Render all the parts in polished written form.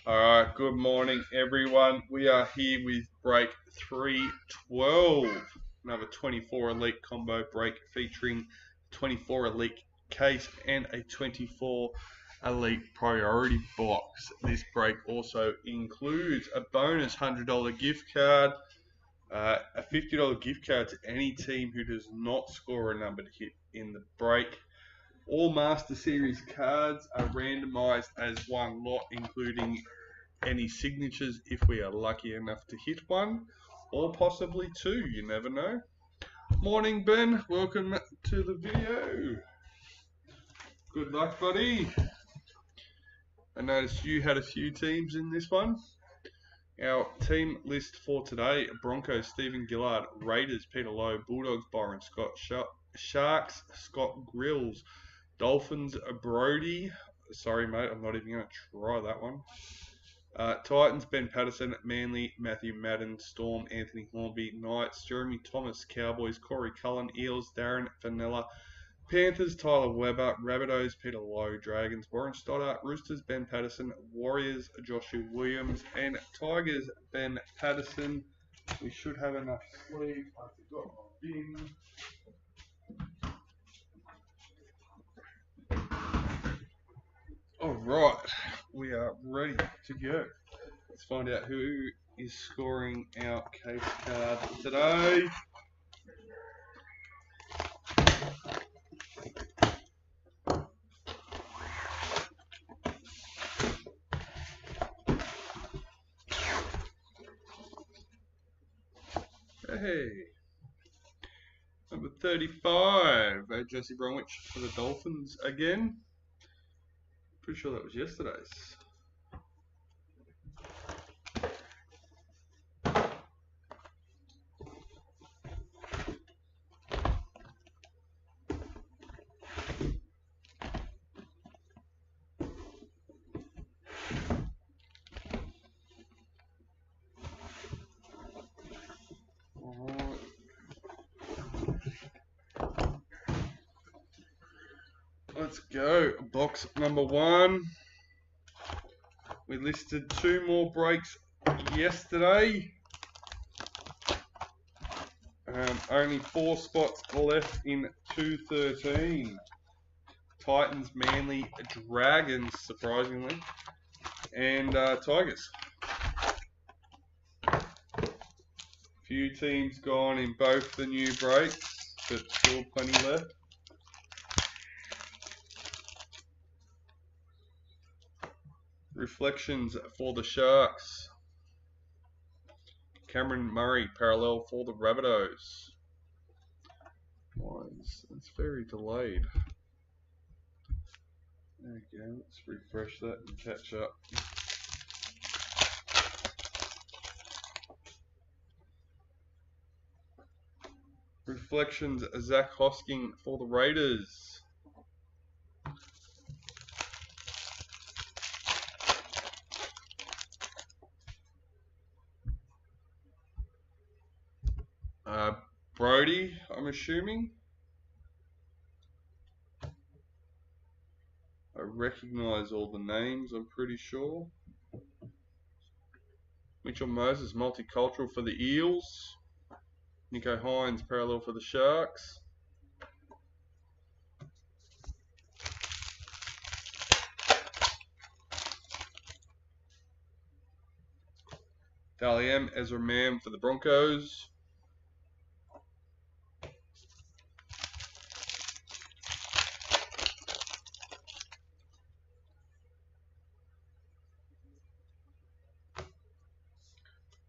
Alright, good morning everyone. We are here with break 312. Another 24 Elite combo break featuring 24 Elite case and a 24 Elite Priority Box. This break also includes a bonus $100 gift card, a $50 gift card to any team who does not score a number to hit in the break. All Master Series cards are randomized as one lot, including any signatures if we are lucky enough to hit one, or possibly two, you never know. Morning, Ben. Welcome to the video. Good luck, buddy. I noticed you had a few teams in this one. Our team list for today: Broncos, Stephen Gillard; Raiders, Peter Lowe; Bulldogs, Byron Scott; Sharks, Scott Grills; Dolphins, Brody. Sorry, mate, I'm not even going to try that one. Titans, Ben Patterson; Manly, Matthew Madden; Storm, Anthony Hornby; Knights, Jeremy Thomas; Cowboys, Corey Cullen; Eels, Darren Vanilla; Panthers, Tyler Webber; Rabbitohs, Peter Lowe; Dragons, Warren Stoddart; Roosters, Ben Patterson; Warriors, Joshua Williams; and Tigers, Ben Patterson. We should have enough sleeves. I forgot my bin. Alright, we are ready to go. Let's find out who is scoring our case card today. Hey, number 35, Jesse Bromwich for the Dolphins again. Pretty sure that was yesterday's. Alright. Let's go. Box number 1. We listed 2 more breaks yesterday. Only 4 spots left in 213. Titans, Manly, Dragons, surprisingly, and Tigers. Few teams gone in both the new breaks, but still plenty left. Reflections for the Sharks. Cameron Murray, parallel for the Rabbitohs. It's very delayed. There we go. Let's refresh that and catch up. Reflections, Zach Hosking for the Raiders. Brody, I'm assuming. I recognize all the names, I'm pretty sure. Mitchell Moses, multicultural for the Eels. Nico Hines, parallel for the Sharks. Dally M, Ezra Mam for the Broncos.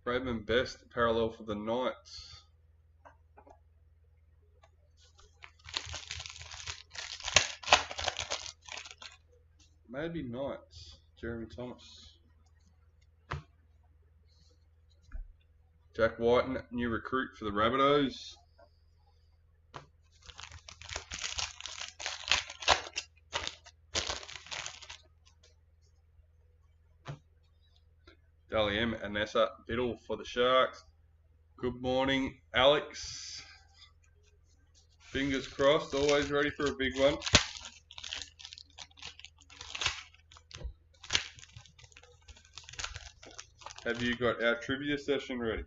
Raymond Best, parallel for the Knights. Maybe Knights. Jeremy Thomas. Jack Whiten, new recruit for the Rabbitohs. Dally M, Anessa Biddle for the Sharks. Good morning, Alex. Fingers crossed, always ready for a big one. Have you got our trivia session ready?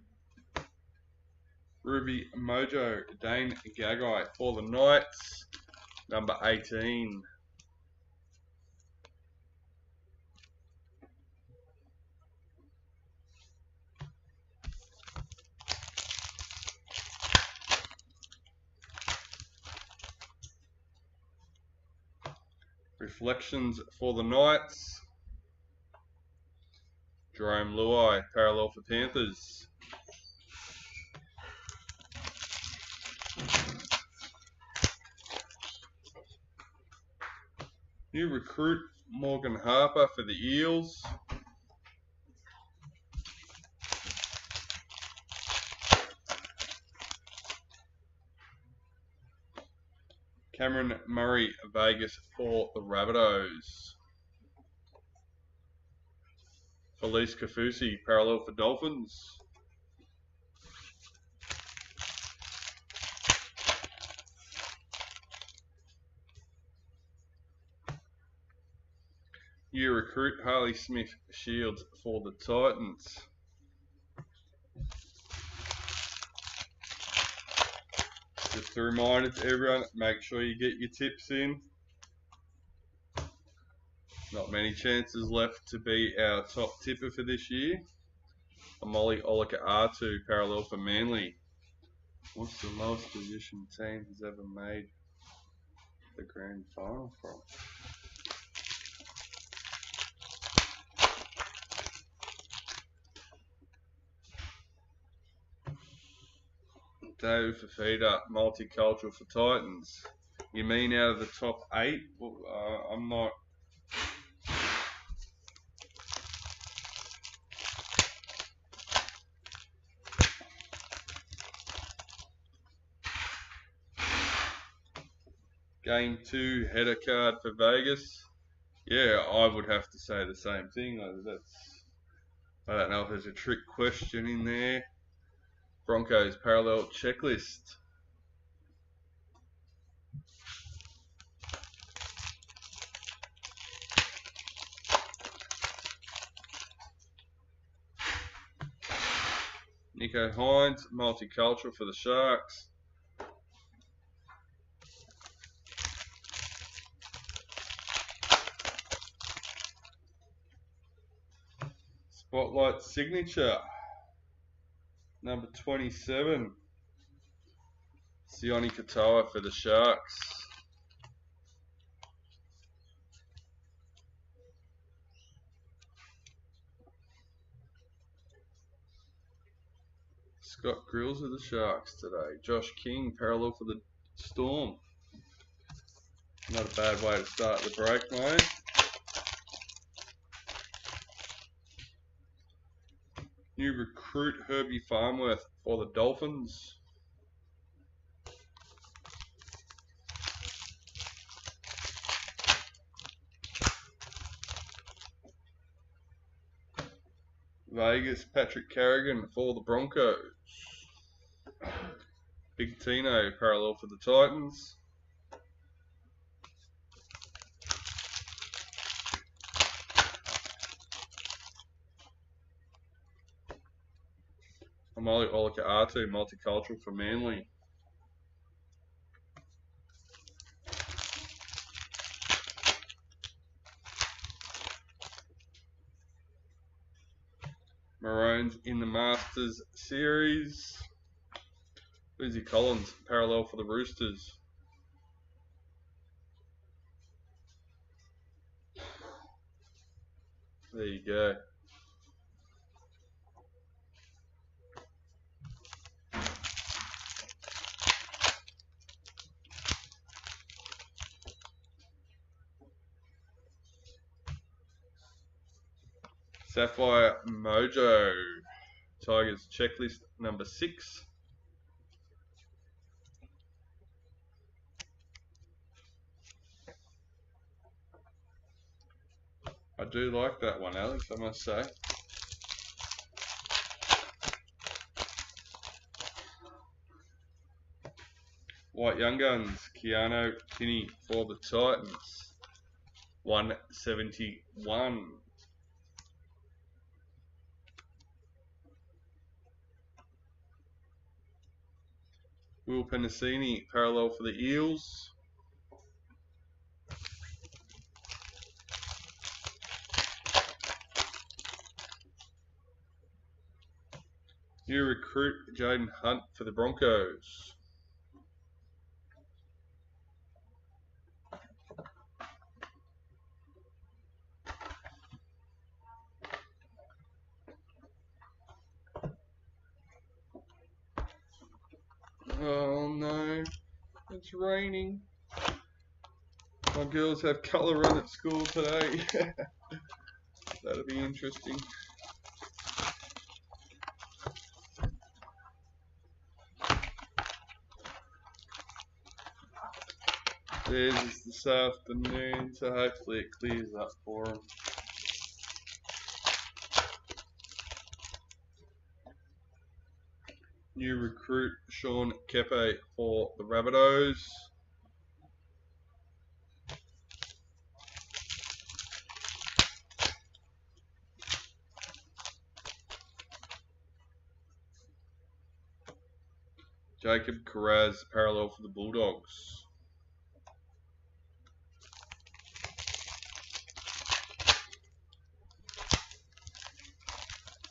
Ruby Mojo, Dane Gagai for the Knights, number 18. Reflections for the Knights, Jerome Luai, parallel for Panthers. New recruit, Morgan Harper for the Eels. Cameron Murray, Vegas for the Rabbitohs. Felice Kafusi, parallel for Dolphins. New recruit, Harley Smith Shields for the Titans. Just a reminder to everyone, make sure you get your tips in. Not many chances left to be our top tipper for this year. Amoli Olika R2, parallel for Manly. What's the lowest position team has ever made the grand final from? Dave Fafita, multicultural for Titans. You mean out of the top 8? Well, I'm not. Game 2 header card for Vegas. Yeah, I would have to say the same thing. I don't know if there's a trick question in there. Broncos parallel checklist. Nico Hines, multicultural for the Sharks. Spotlight signature, number 27. Sione Katoa for the Sharks. Scott Grills of the Sharks today. Josh King, parallel for the Storm. Not a bad way to start the break, mate. New recruit Herbie Farmworth for the Dolphins. Vegas Patrick Carrigan for the Broncos. Big Tino, parallel for the Titans. Amali Olika R2, multicultural for Manly. Maroons in the Masters series. Lizzie Collins, parallel for the Roosters. There you go. Sapphire Mojo, Tigers checklist number 6. I do like that one, Alex, I must say. White Young Guns, Keanu Kinney for the Titans. 171. Will Penasini, parallel for the Eels. New recruit Jaden Hunt for the Broncos. Oh no, it's raining. My girls have colour run at school today. That'll be interesting. Theirs this afternoon, so hopefully it clears up for them. New recruit Sean Kepe for the Rabbitohs. Jacob Carraz, parallel for the Bulldogs.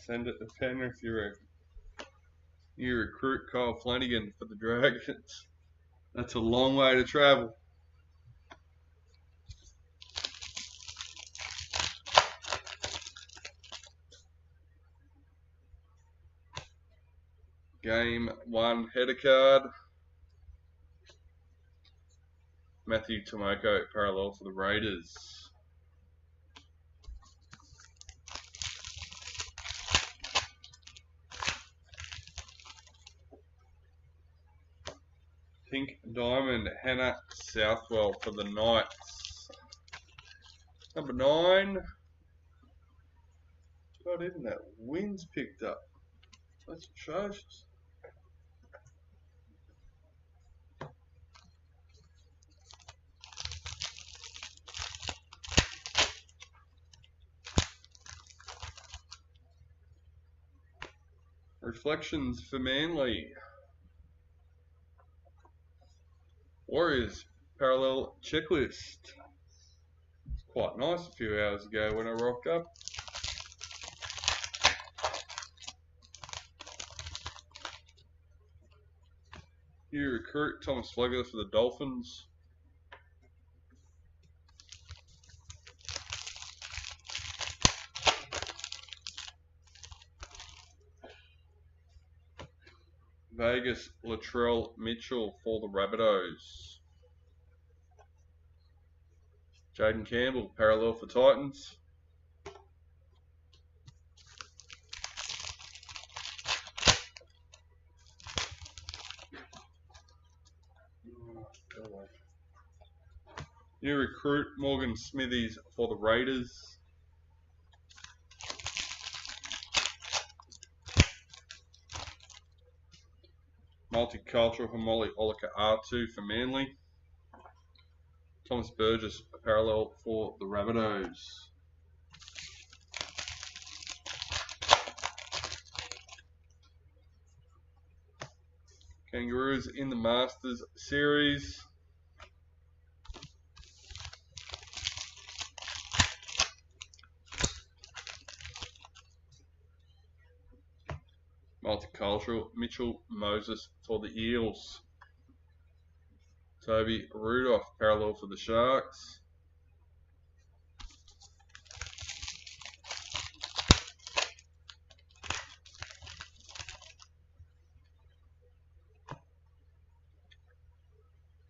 Send it to Penrith if you reckon. New recruit Kyle Flanagan for the Dragons. That's a long way to travel. Game 1 header card. Matthew Tomoko, parallel for the Raiders. Pink Diamond, Hannah Southwell for the Knights. Number 9. God, even that wind's picked up. That's atrocious. Reflections for Manly. Warriors, parallel checklist. It's quite nice a few hours ago when I rocked up. New recruit Thomas Flegler for the Dolphins. Vegas Latrell Mitchell for the Rabbitohs. Jaden Campbell, parallel for Titans. New recruit Morgan Smithies for the Raiders. Multicultural Hamoli Olika R2 for Manly. Thomas Burgess, parallel for the Rabbitohs. Kangaroos in the Masters Series. Multicultural Mitchell Moses for the Eels. Toby Rudolph, parallel for the Sharks.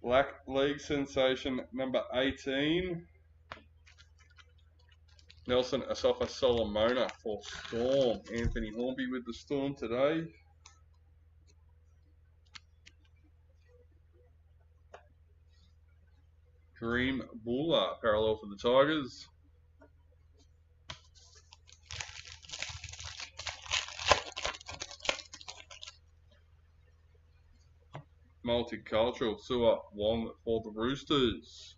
Black League sensation number 18. Nelson Asafa Solomona for Storm. Anthony Hornby with the Storm today. Kareem Bula, parallel for the Tigers. Multicultural Sua Wong for the Roosters.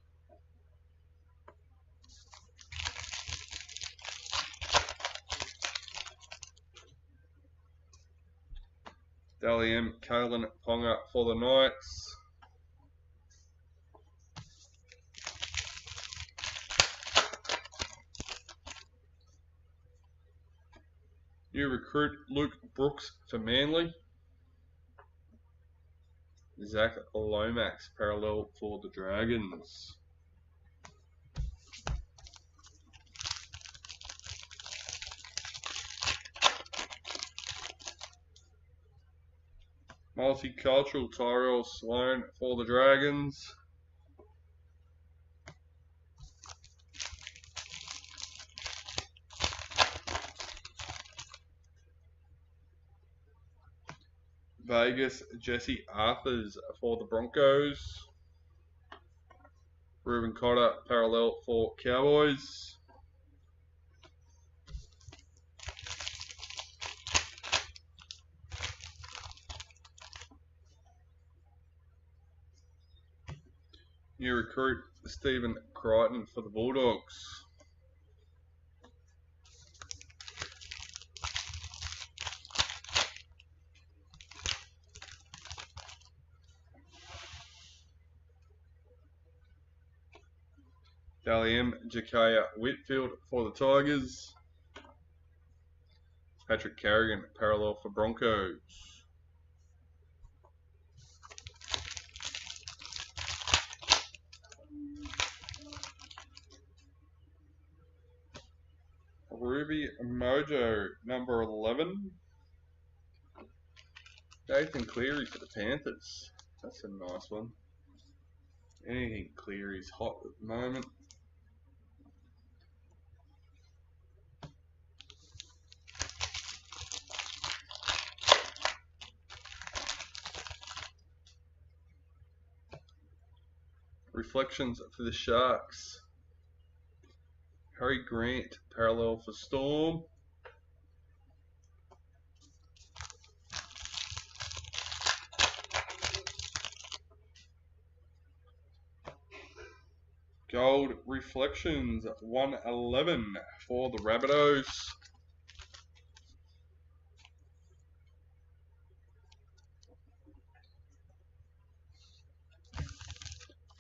Dally M, Kalen Ponga for the Knights. New recruit Luke Brooks for Manly. Zach Lomax parallel for the Dragons. Multicultural Tyrell Sloan for the Dragons. Vegas Jesse Arthurs for the Broncos. Ruben Cotter parallel for Cowboys. New recruit Stephen Crichton for the Bulldogs. Dally M, Jakaya Whitfield for the Tigers. Patrick Carrigan parallel for Broncos. Ruby Mojo, number 11. Nathan Cleary for the Panthers. That's a nice one. Anything Cleary's hot at the moment. Reflections for the Sharks. Harry Grant, parallel for Storm. Gold Reflections, 111 for the Rabbitohs.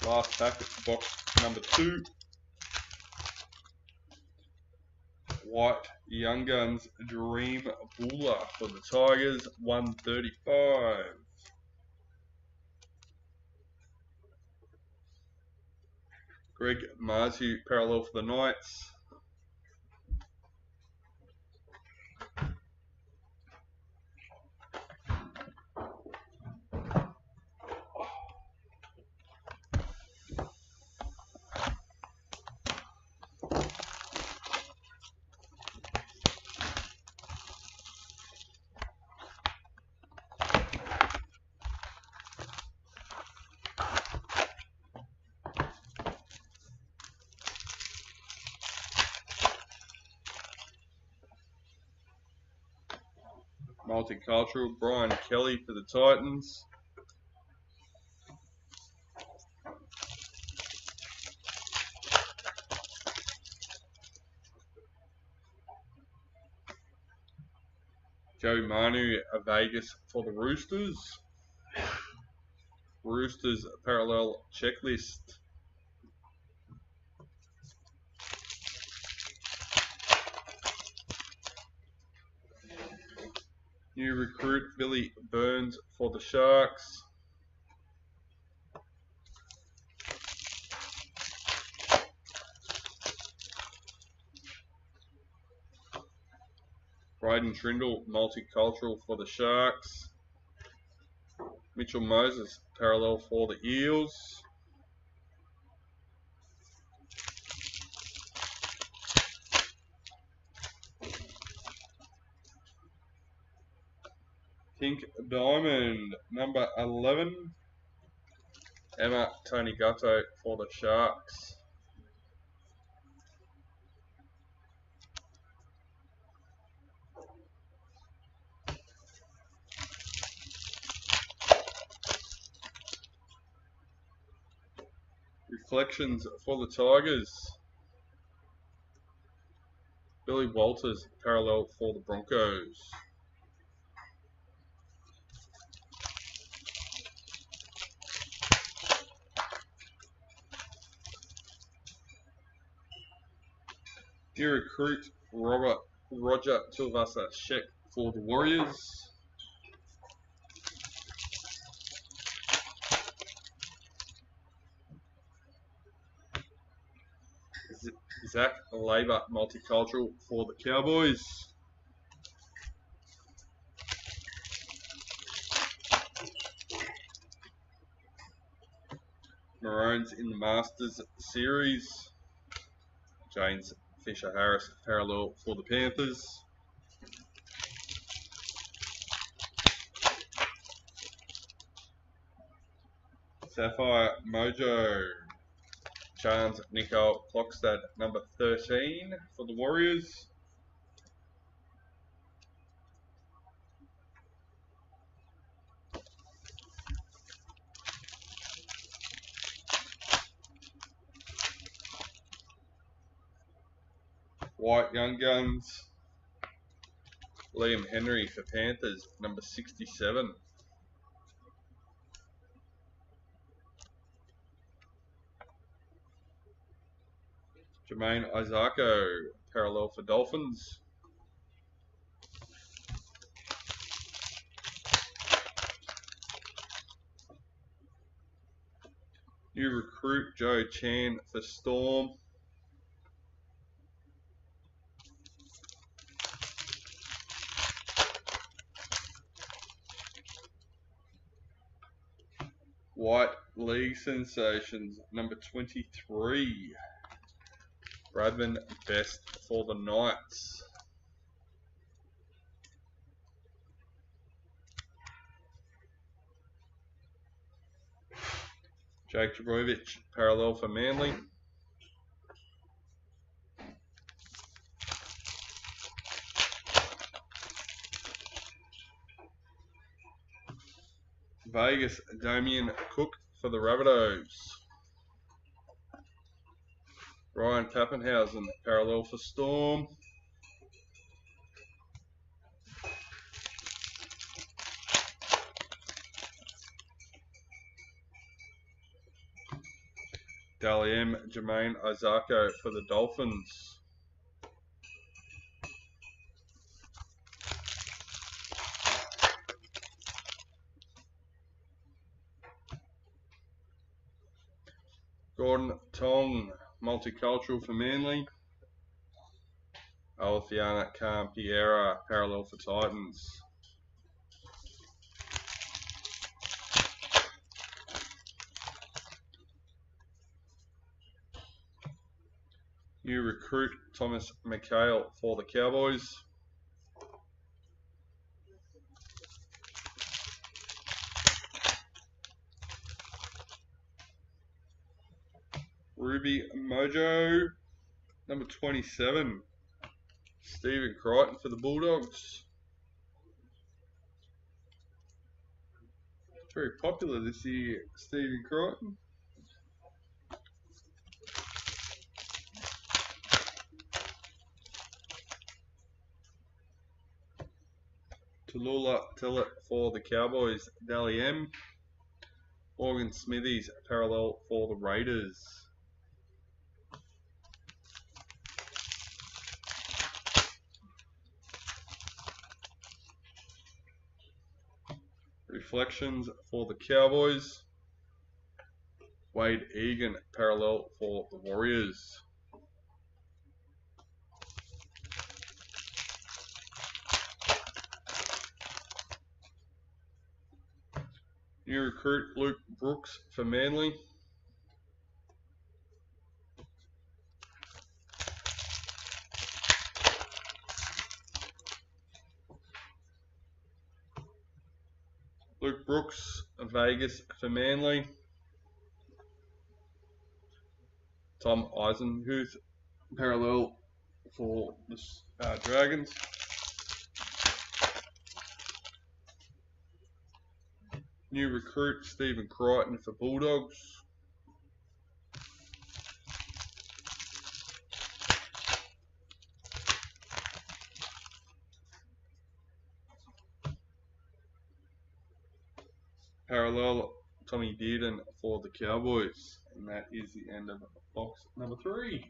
Last packet, box number 2. White Young Guns Dream Buller for the Tigers, 135. Greg Marzu, parallel for the Knights. Multicultural, Brian Kelly for the Titans. Joey Manu, Vegas for the Roosters. Roosters parallel checklist. New recruit Billy Burns for the Sharks. Braden Trindle, multicultural for the Sharks. Mitchell Moses, parallel for the Eels. Pink Diamond, number 11. Emma Tony Gatto for the Sharks. Reflections for the Tigers. Billy Walters, parallel for the Broncos. New recruit Roger Tuivasa-Sheck for the Warriors. Zach Labour Multicultural for the Cowboys. Maroons in the Masters Series. James Fisher-Harris parallel for the Panthers. Sapphire Mojo. Chance Nico Klokstad, number 13 for the Warriors. White Young Guns. Liam Henry for Panthers, number 67. Jermaine Isako, parallel for Dolphins. New recruit Joe Chan for Storm. White League Sensations, number 23. Bradman Best for the Knights. Jake Trbojevic, parallel for Manly. Vegas, Damien Cook for the Rabbitohs. Ryan Pappenhausen, parallel for Storm. Dally M, Jermaine Isako for the Dolphins. Gordon Tong, multicultural for Manly. Alfiana Khan-Piera, parallel for Titans. New recruit Thomas McHale for the Cowboys. Ruby Mojo, number 27. Stephen Crichton for the Bulldogs. Very popular this year, Stephen Crichton. Tallulah Tillett for the Cowboys. Dally M. Morgan Smithies, parallel for the Raiders. Reflections for the Cowboys. Wade Egan, parallel for the Warriors. New recruit Luke Brooks for Manly. Luke Brooks, Vegas for Manly. Tom Eisenhuth, parallel for the Dragons. New recruit Stephen Crichton for Bulldogs. Parallel Tommy Dearden for the Cowboys. And that is the end of box number 3.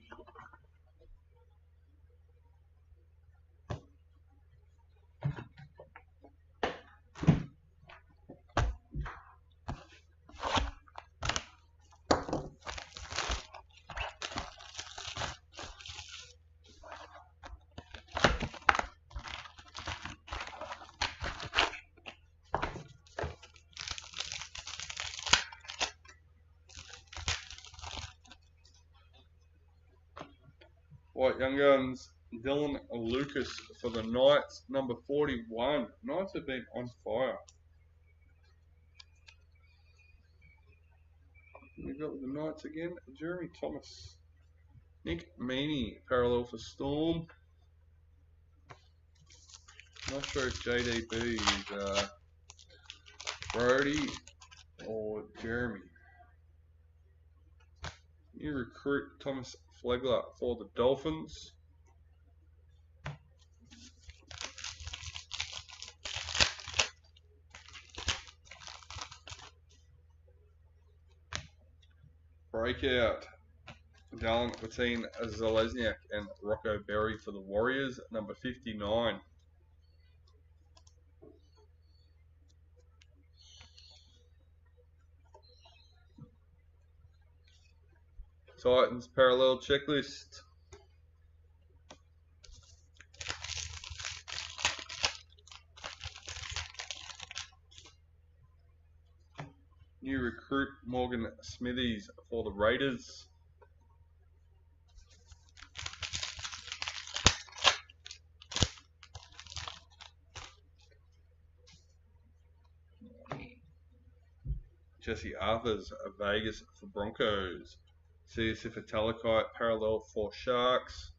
White Young Guns, Dylan Lucas for the Knights, number 41. Knights have been on fire. We've got the Knights again. Jeremy Thomas. Nick Meaney, parallel for Storm. Not sure if JDB is Brody or Jeremy. New recruit Thomas Flegler for the Dolphins. Breakout Dallin between Zalesniak and Rocco Berry for the Warriors, number 59. Titans parallel checklist. New recruit Morgan Smithies for the Raiders. Jesse Arthurs of Vegas for Broncos. Sifa Talakite parallel for Sharks.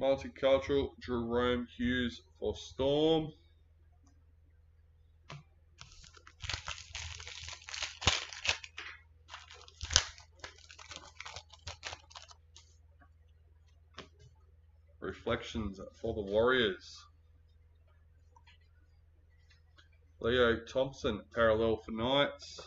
Multicultural Jerome Hughes for Storm. Reflections for the Warriors. Leo Thompson parallel for Knights.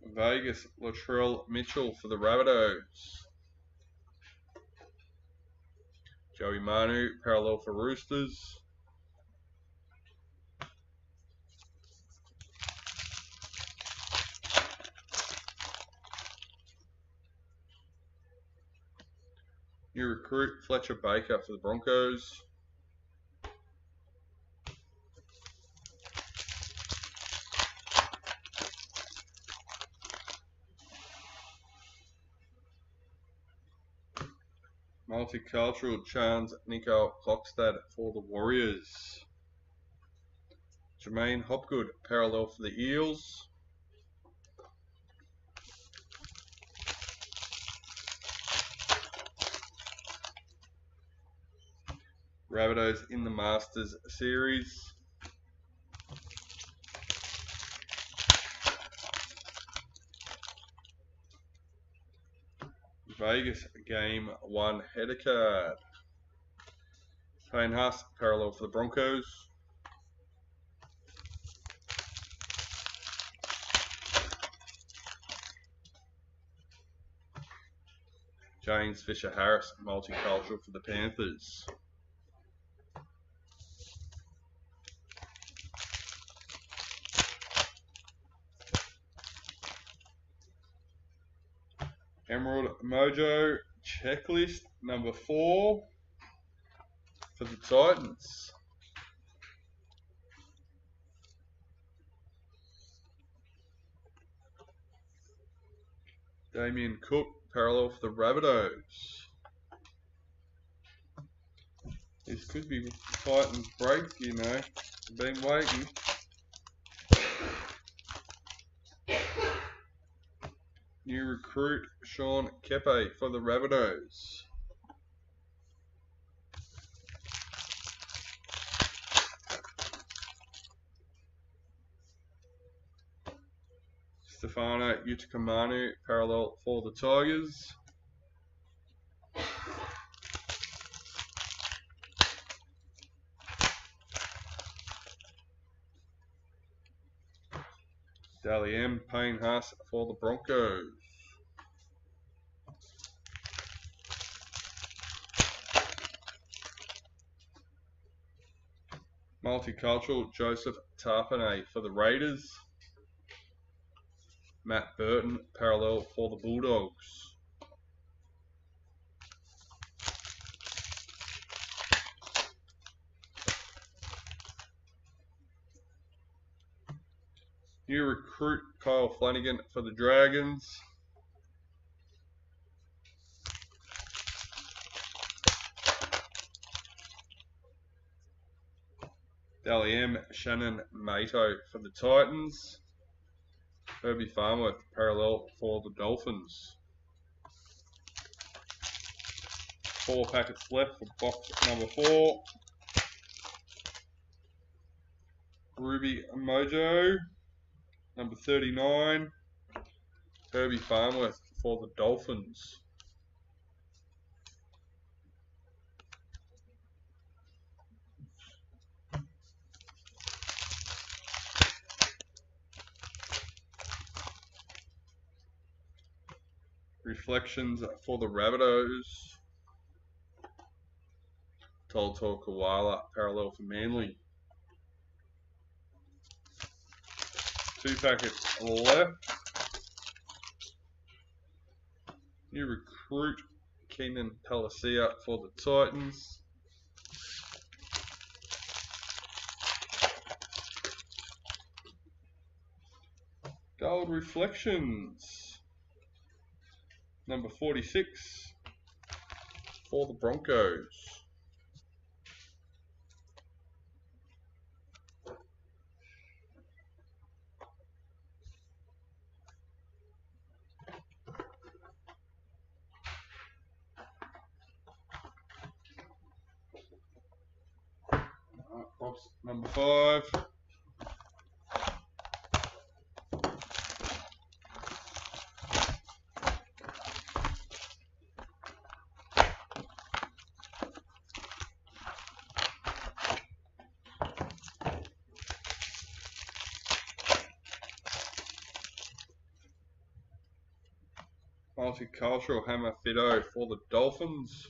Vegas Latrell Mitchell for the Rabbitohs. Joey Manu parallel for Roosters. New recruit Fletcher Baker for the Broncos. Multicultural Chance Nico Klokstad for the Warriors. Jermaine Hopgood parallel for the Eels. Rabbitohs in the Masters series. Vegas Game 1 header card. Payne Haas parallel for the Broncos. James Fisher Harris multicultural for the Panthers. Emerald Mojo checklist number 4 for the Titans. Damien Cook parallel for the Rabbitohs. This could be Titans break, you know. Been waiting. New recruit Sean Kepe for the Rabbitohs. Stefano Utakamanu parallel for the Tigers. Dally M Payne Haas for the Broncos. Multicultural Joseph Tarpanay for the Raiders. Matt Burton parallel for the Bulldogs. New recruit Kyle Flanagan for the Dragons. Dally M, Shannon Mato for the Titans. Herbie Farmworth parallel for the Dolphins. 4 packets left for box number 4. Ruby Mojo, number 39. Herbie Farmworth for the Dolphins. Reflections for the Rabbitohs. Tolto Koala parallel for Manly. 2 packets left. New recruit Keenan Palacia for the Titans. Gold Reflections, number 46 for the Broncos. Box number 5. Multicultural Hammer Fido for the Dolphins.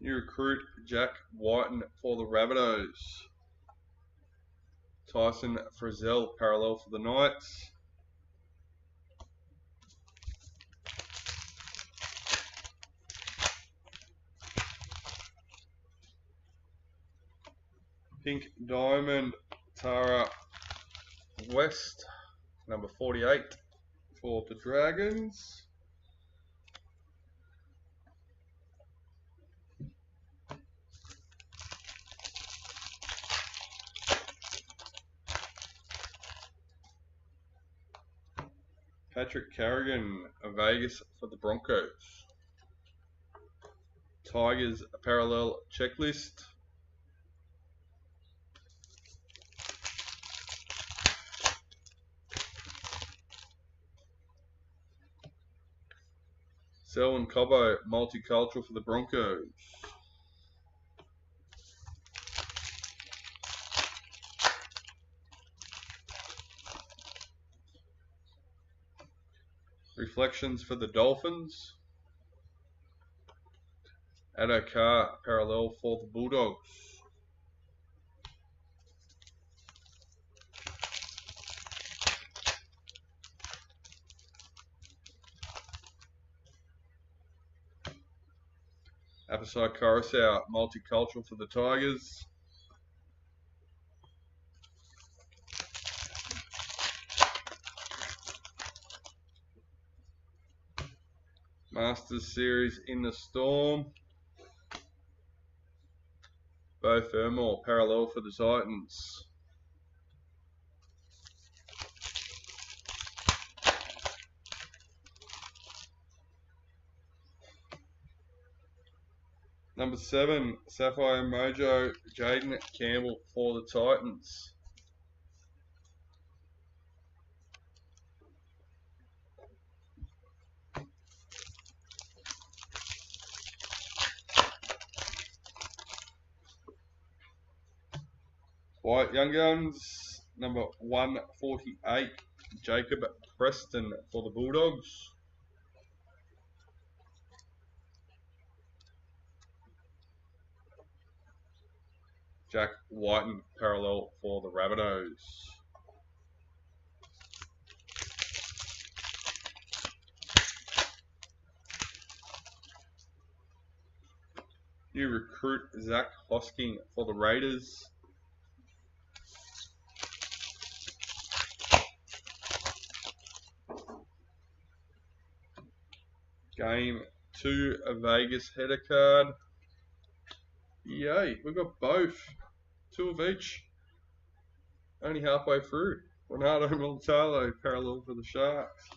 New recruit Jack Whiten for the Rabbitohs. Tyson Frizzell parallel for the Knights. Pink Diamond Tara West, number 48 for the Dragons. Patrick Carrigan, Vegas for the Broncos. Tigers parallel checklist. Selwyn Cobbo, multicultural for the Broncos. Reflections for the Dolphins. Adokar parallel for the Bulldogs. Apasai Coruscant, multicultural for the Tigers. Masters Series in the Storm. Bo Fermor parallel for the Titans. Number 7, Sapphire Mojo, Jaden Campbell for the Titans. White Young Guns, number 148, Jacob Preston for the Bulldogs. Jack Whiten parallel for the Rabbitohs. New recruit Zach Hosking for the Raiders. Game 2, a Vegas header card. Yay, we've got both. 2 of each. Only halfway through. Ronaldo Multalo, parallel for the Sharks.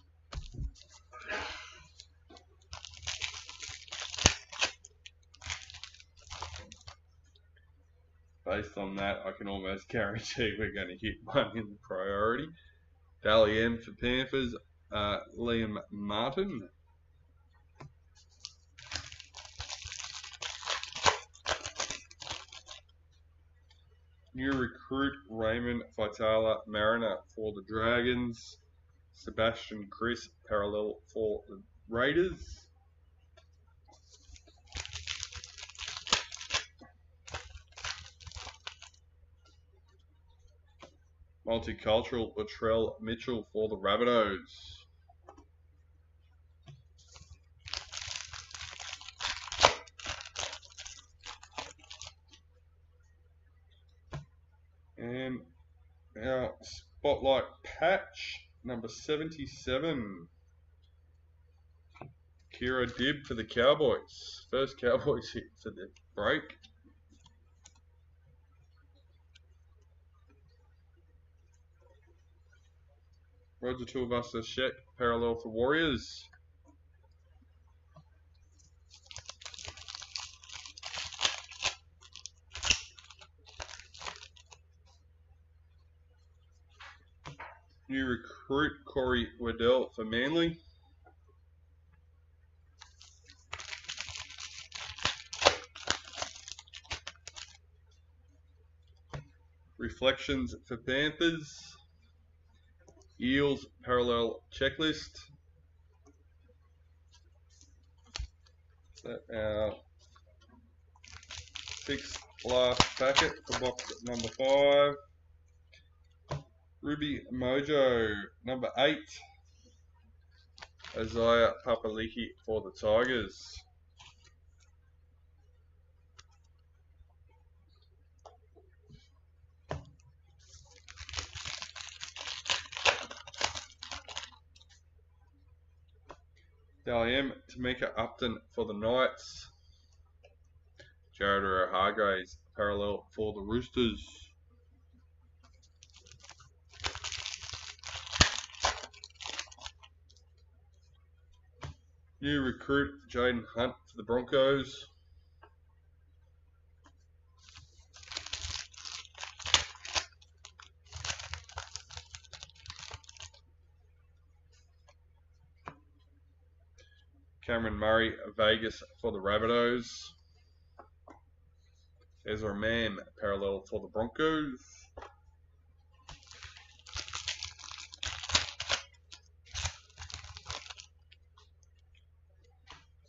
Based on that, I can almost guarantee we're going to hit one in the priority. Dally M for Panthers, Liam Martin. New recruit Raymond Vitala Mariner for the Dragons. Sebastian Chris parallel for the Raiders. Multicultural Latrell Mitchell for the Rabbitohs. And our spotlight patch, number 77. Kira Dibb for the Cowboys. First Cowboys hit for the break. Roger Tuivasa-Sheck, parallel for Warriors. New recruit Corey Waddell for Manly. Reflections for Panthers. Eels parallel checklist. That our 6th last packet for box number 5. Ruby Mojo, number 8. Isaiah Papali'i for the Tigers. Dally M, Tamika Upton for the Knights. Jared Hargraves, parallel for the Roosters. New recruit Jaden Hunt for the Broncos. Cameron Murray, Vegas for the Rabbitohs. Ezra Mam, parallel for the Broncos.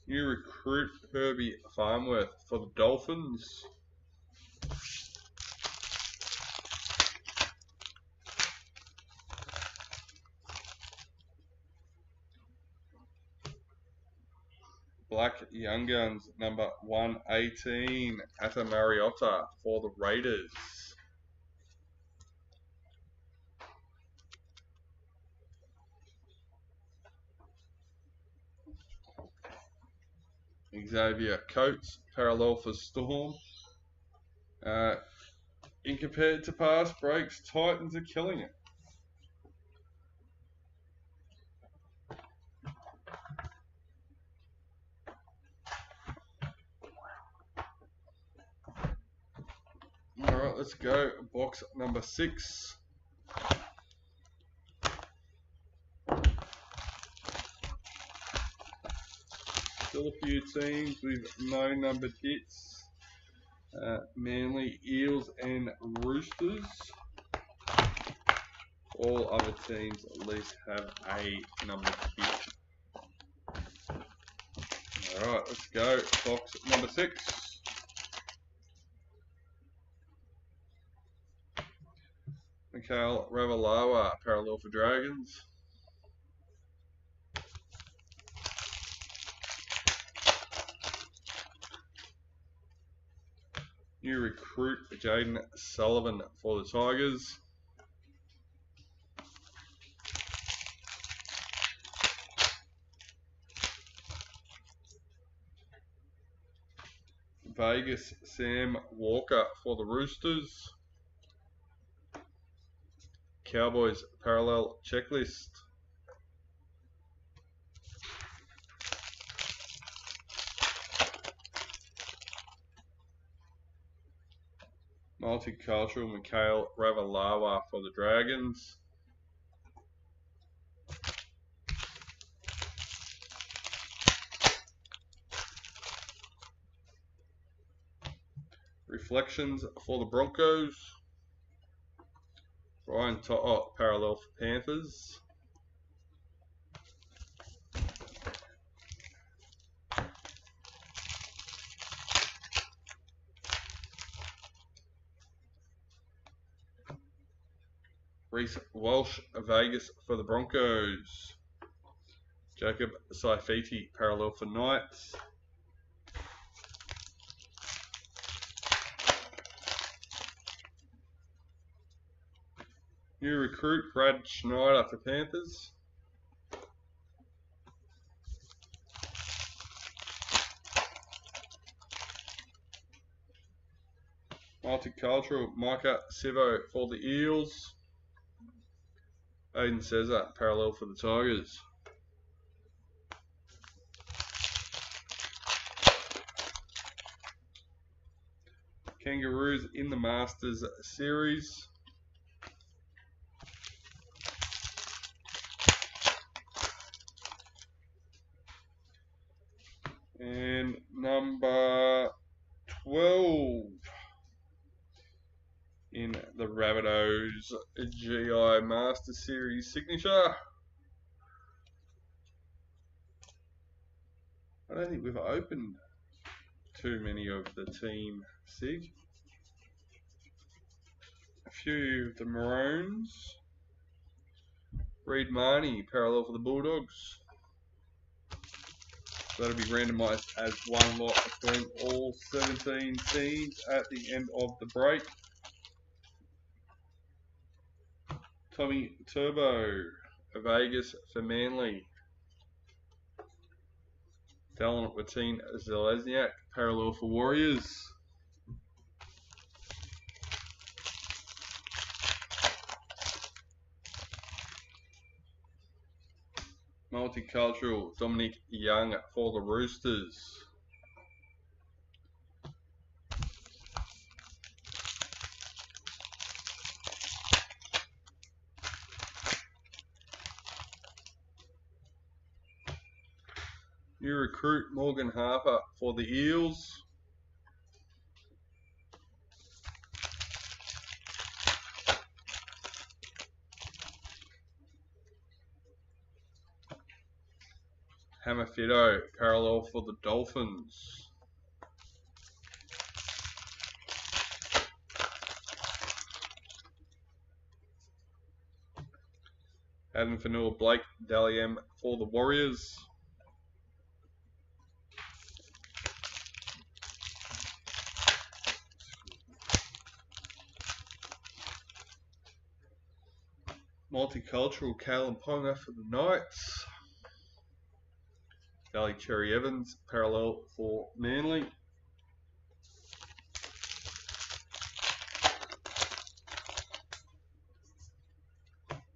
New recruit Herbie Farmworth for the Dolphins. Black Young Guns, number 118, Atta Mariota for the Raiders. Xavier Coates, parallel for Storm. In compared to past breaks, Titans are killing it. Alright, let's go. Box number 6. Still a few teams with no numbered hits. Manly, Eels and Roosters. All other teams at least have a numbered hit. Alright, let's go. Box number 6. Mikhail Ravalawa, parallel for Dragons. New recruit Jaden Sullivan for the Tigers. Vegas Sam Walker for the Roosters. Cowboys parallel checklist. Multicultural Mikhail Ravalawa for the Dragons. Reflections for the Broncos. Ryan To'o parallel for Panthers. Reece Walsh Vegas for the Broncos. Jacob Saifiti parallel for Knights. New recruit Brad Schneider for Panthers. Multicultural Micah Sivo for the Eels. Aiden Cesar parallel for the Tigers. Kangaroos in the Masters series. And number 12 in the Rabbitohs GI Master Series signature. I don't think we've opened too many of the team sig. A few of the Maroons. Reed Marnie, parallel for the Bulldogs. That'll be randomised as one lot between all 17 teams at the end of the break. Tommy Turbo, Vegas for Manly. Dallin Watine Zelezniak, parallel for Warriors. Multicultural Dominic Young for the Roosters. New recruit Morgan Harper for the Eels. Hammer Fido, parallel for the Dolphins. Adam Fanua Blake Daliam for the Warriors. Multicultural Kalen Ponga for the Knights. Valley Cherry Evans, parallel for Manly.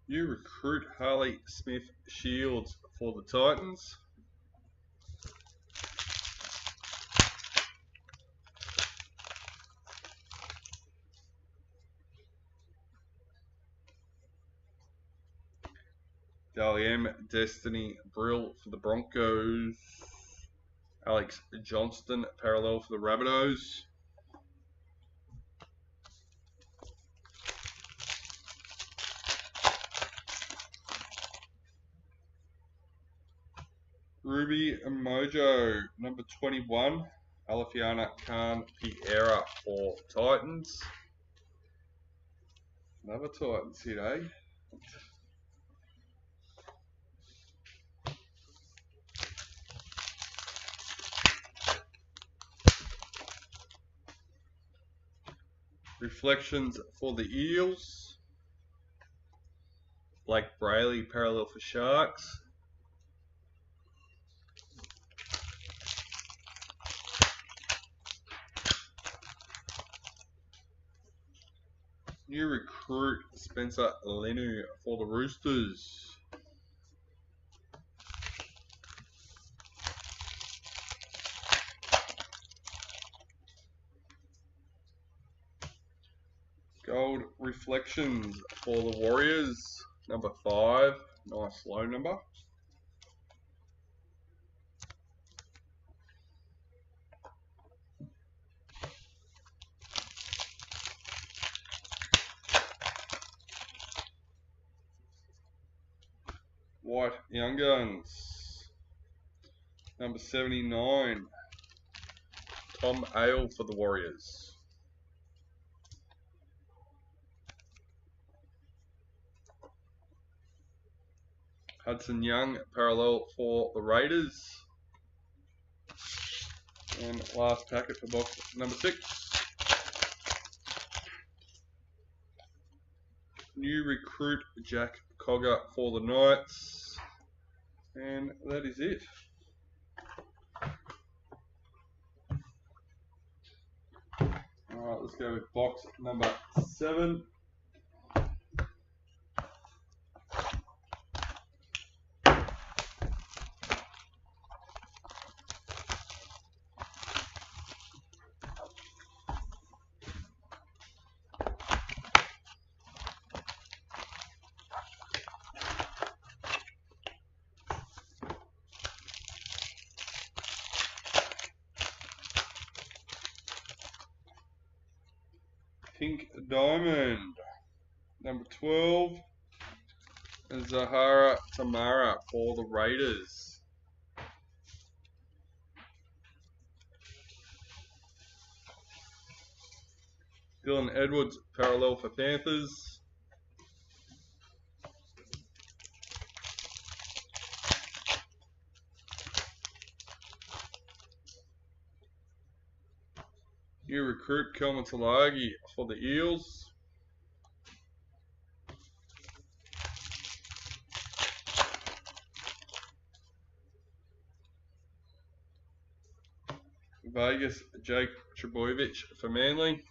New recruit Harley Smith Shields for the Titans. Daliam Destiny Brill for the Broncos. Alex Johnston, parallel for the Rabbitohs. Ruby Mojo, number 21. Alafiana Khan Piera for Titans. Another Titans hit, eh? Reflections for the Eels. Blake Brayley, parallel for Sharks. New recruit Spencer Lenu for the Roosters. Gold reflections for the Warriors. Number 5. Nice low number. White Young Guns. Number 79. Tom Ale for the Warriors. Hudson Young, parallel for the Raiders. And last packet for box number 6. New recruit Jack Cogger for the Knights. And that is it. Alright, let's go with box number 7. Pink Diamond, number 12, Zahara Tamara for the Raiders. Dylan Edwards, parallel for Panthers. New recruit Kelman Talagi for the Eels. Vegas Jake Trbojevic for Manly.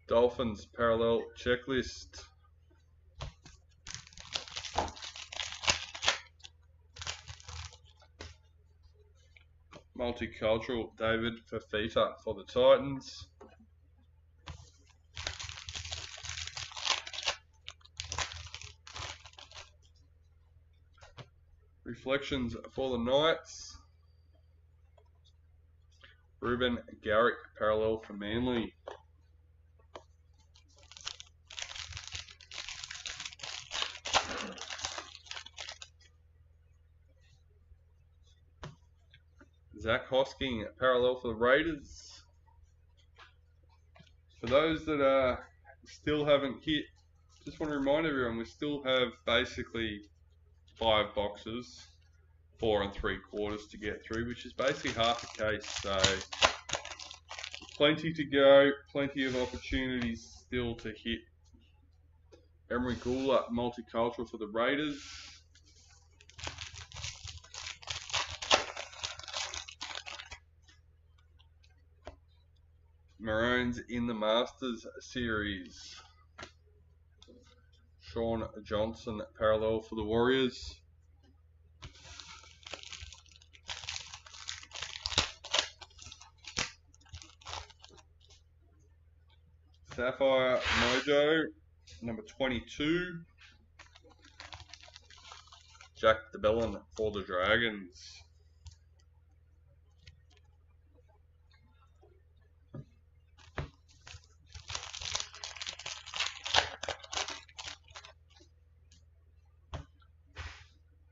Dolphins parallel checklist. Multicultural David Fafita for the Titans. Reflections for the Knights. Ruben Garrick, parallel for Manly. Zach Hosking, parallel for the Raiders. For those that still haven't hit, just want to remind everyone we still have basically 5 boxes, 4 3/4 to get through, which is basically half a case. So plenty to go, plenty of opportunities still to hit. Emery Gula, multicultural for the Raiders. Maroons in the Masters series. Sean Johnson, parallel for the Warriors. Sapphire Mojo, number 22. Jack DeBellin for the Dragons.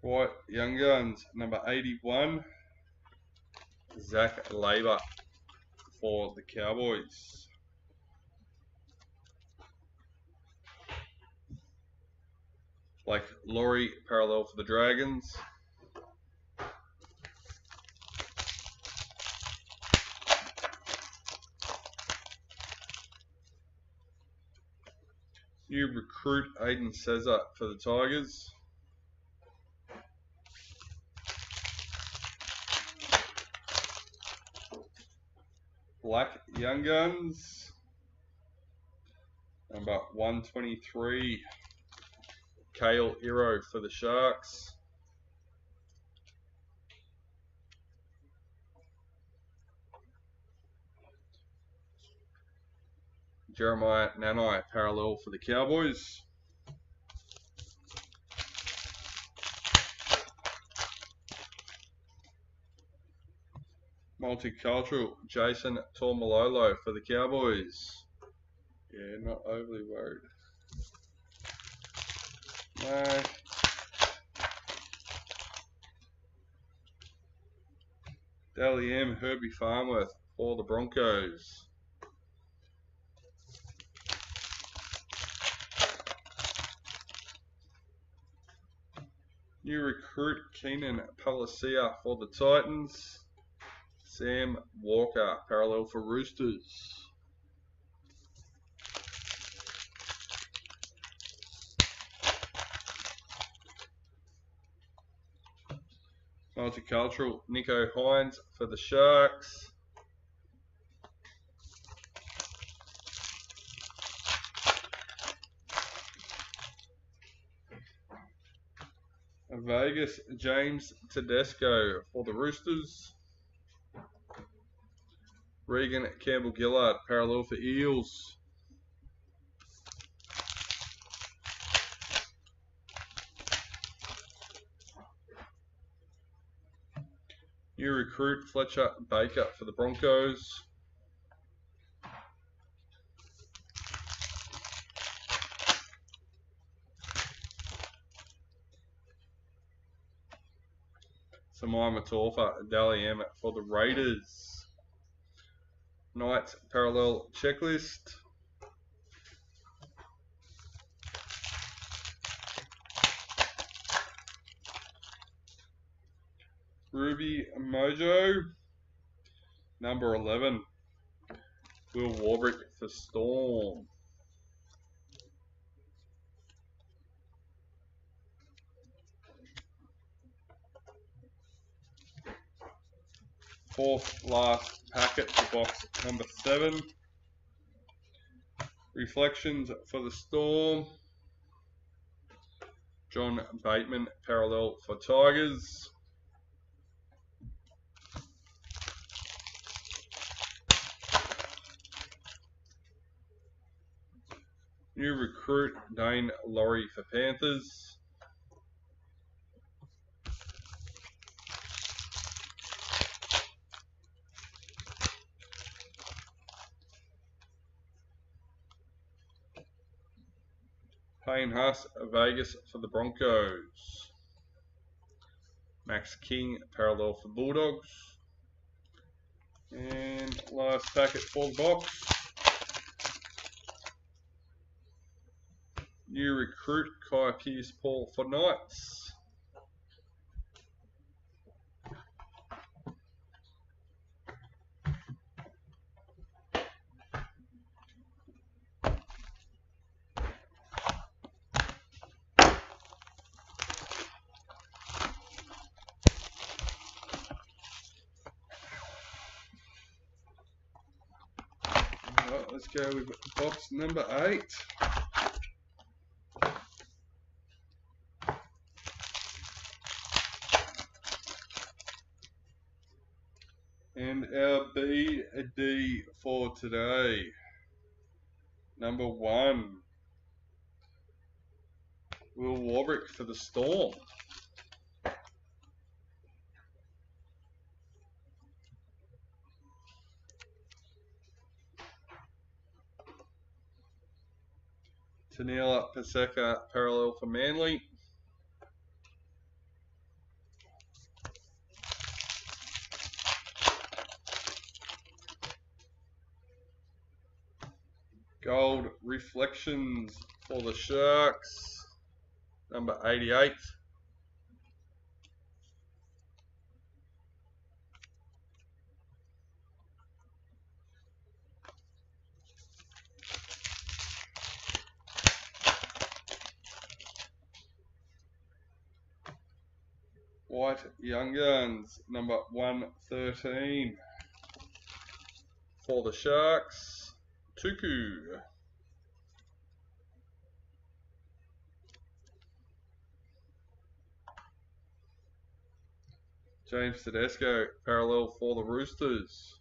White Young Guns, number 81. Zach Labour for the Cowboys. Blake Laurie, parallel for the Dragons. New recruit Aiden Cesar for the Tigers. Black Young Guns. Number 123. Kale Iro for the Sharks. Jeremiah Nanai parallel for the Cowboys. Multicultural Jason Tormalolo for the Cowboys. Yeah, not overly worried. No. Dally M Herbie Farmworth for the Broncos. New recruit Keenan Palacia for the Titans. Sam Walker parallel for Roosters. Multicultural Nico Hines for the Sharks. Vegas James Tedesco for the Roosters. Regan Campbell Gillard parallel for Eels. New recruit Fletcher Baker for the Broncos. Samai Matorfa Dally M for the Raiders. Knights parallel checklist. Ruby Mojo. Number 11. Will Warbrick for Storm. Fourth last packet for box number 7. Reflections for the Storm. John Bateman parallel for Tigers. New recruit Dane Laurie for Panthers. Payne Haas Vegas for the Broncos. Max King parallel for Bulldogs. And last packet for the box. New recruit Kai Pearce Paul for Knights. Right, let's go with box number 8. And our BD for today. Number 1. Will Warbrick for the Storm. Tanila Paseka parallel for Manly. Gold Reflections for the Sharks. Number 88. White Young Guns, number 113. For the Sharks, Tuku. James Tedesco, parallel for the Roosters.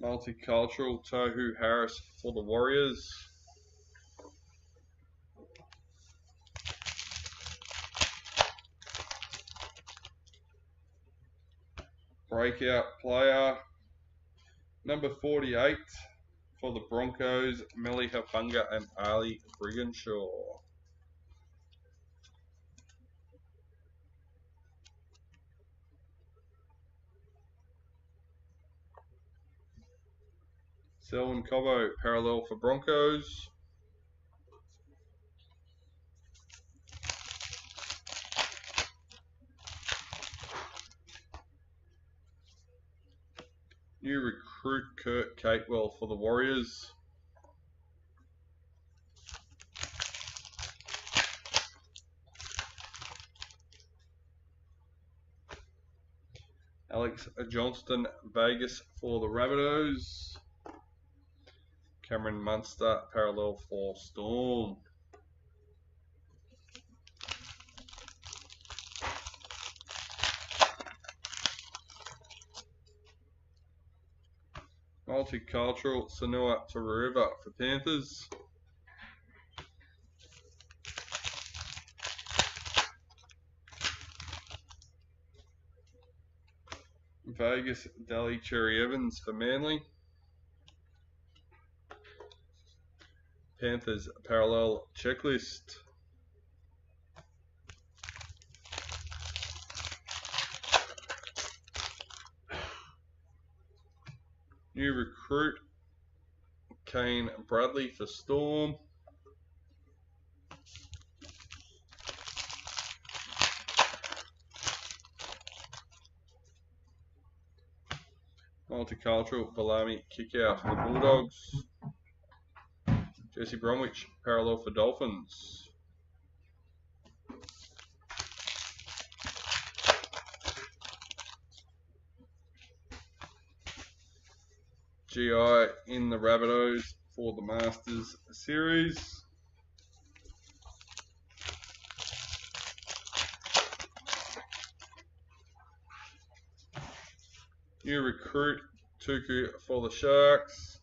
Multicultural, Tohu Harris for the Warriors. Breakout player, number 48 for the Broncos, Meli Hafunga and Ali Brigginshaw. Selwyn Cobbo, parallel for Broncos. New recruit Kurt Catewell for the Warriors. Alex Johnston, Vegas for the Rabbitohs. Cameron Munster, parallel for Storm. Multicultural, Sanua Taruva for Panthers. Vegas, Daly Cherry Evans for Manly. Panthers, parallel checklist. New recruit, Kane Bradley for Storm. Multicultural, Balami Kickout for the Bulldogs. Jesse Bromwich, parallel for Dolphins. GI in the Rabbitohs for the Masters Series. New recruit, Tuku for the Sharks.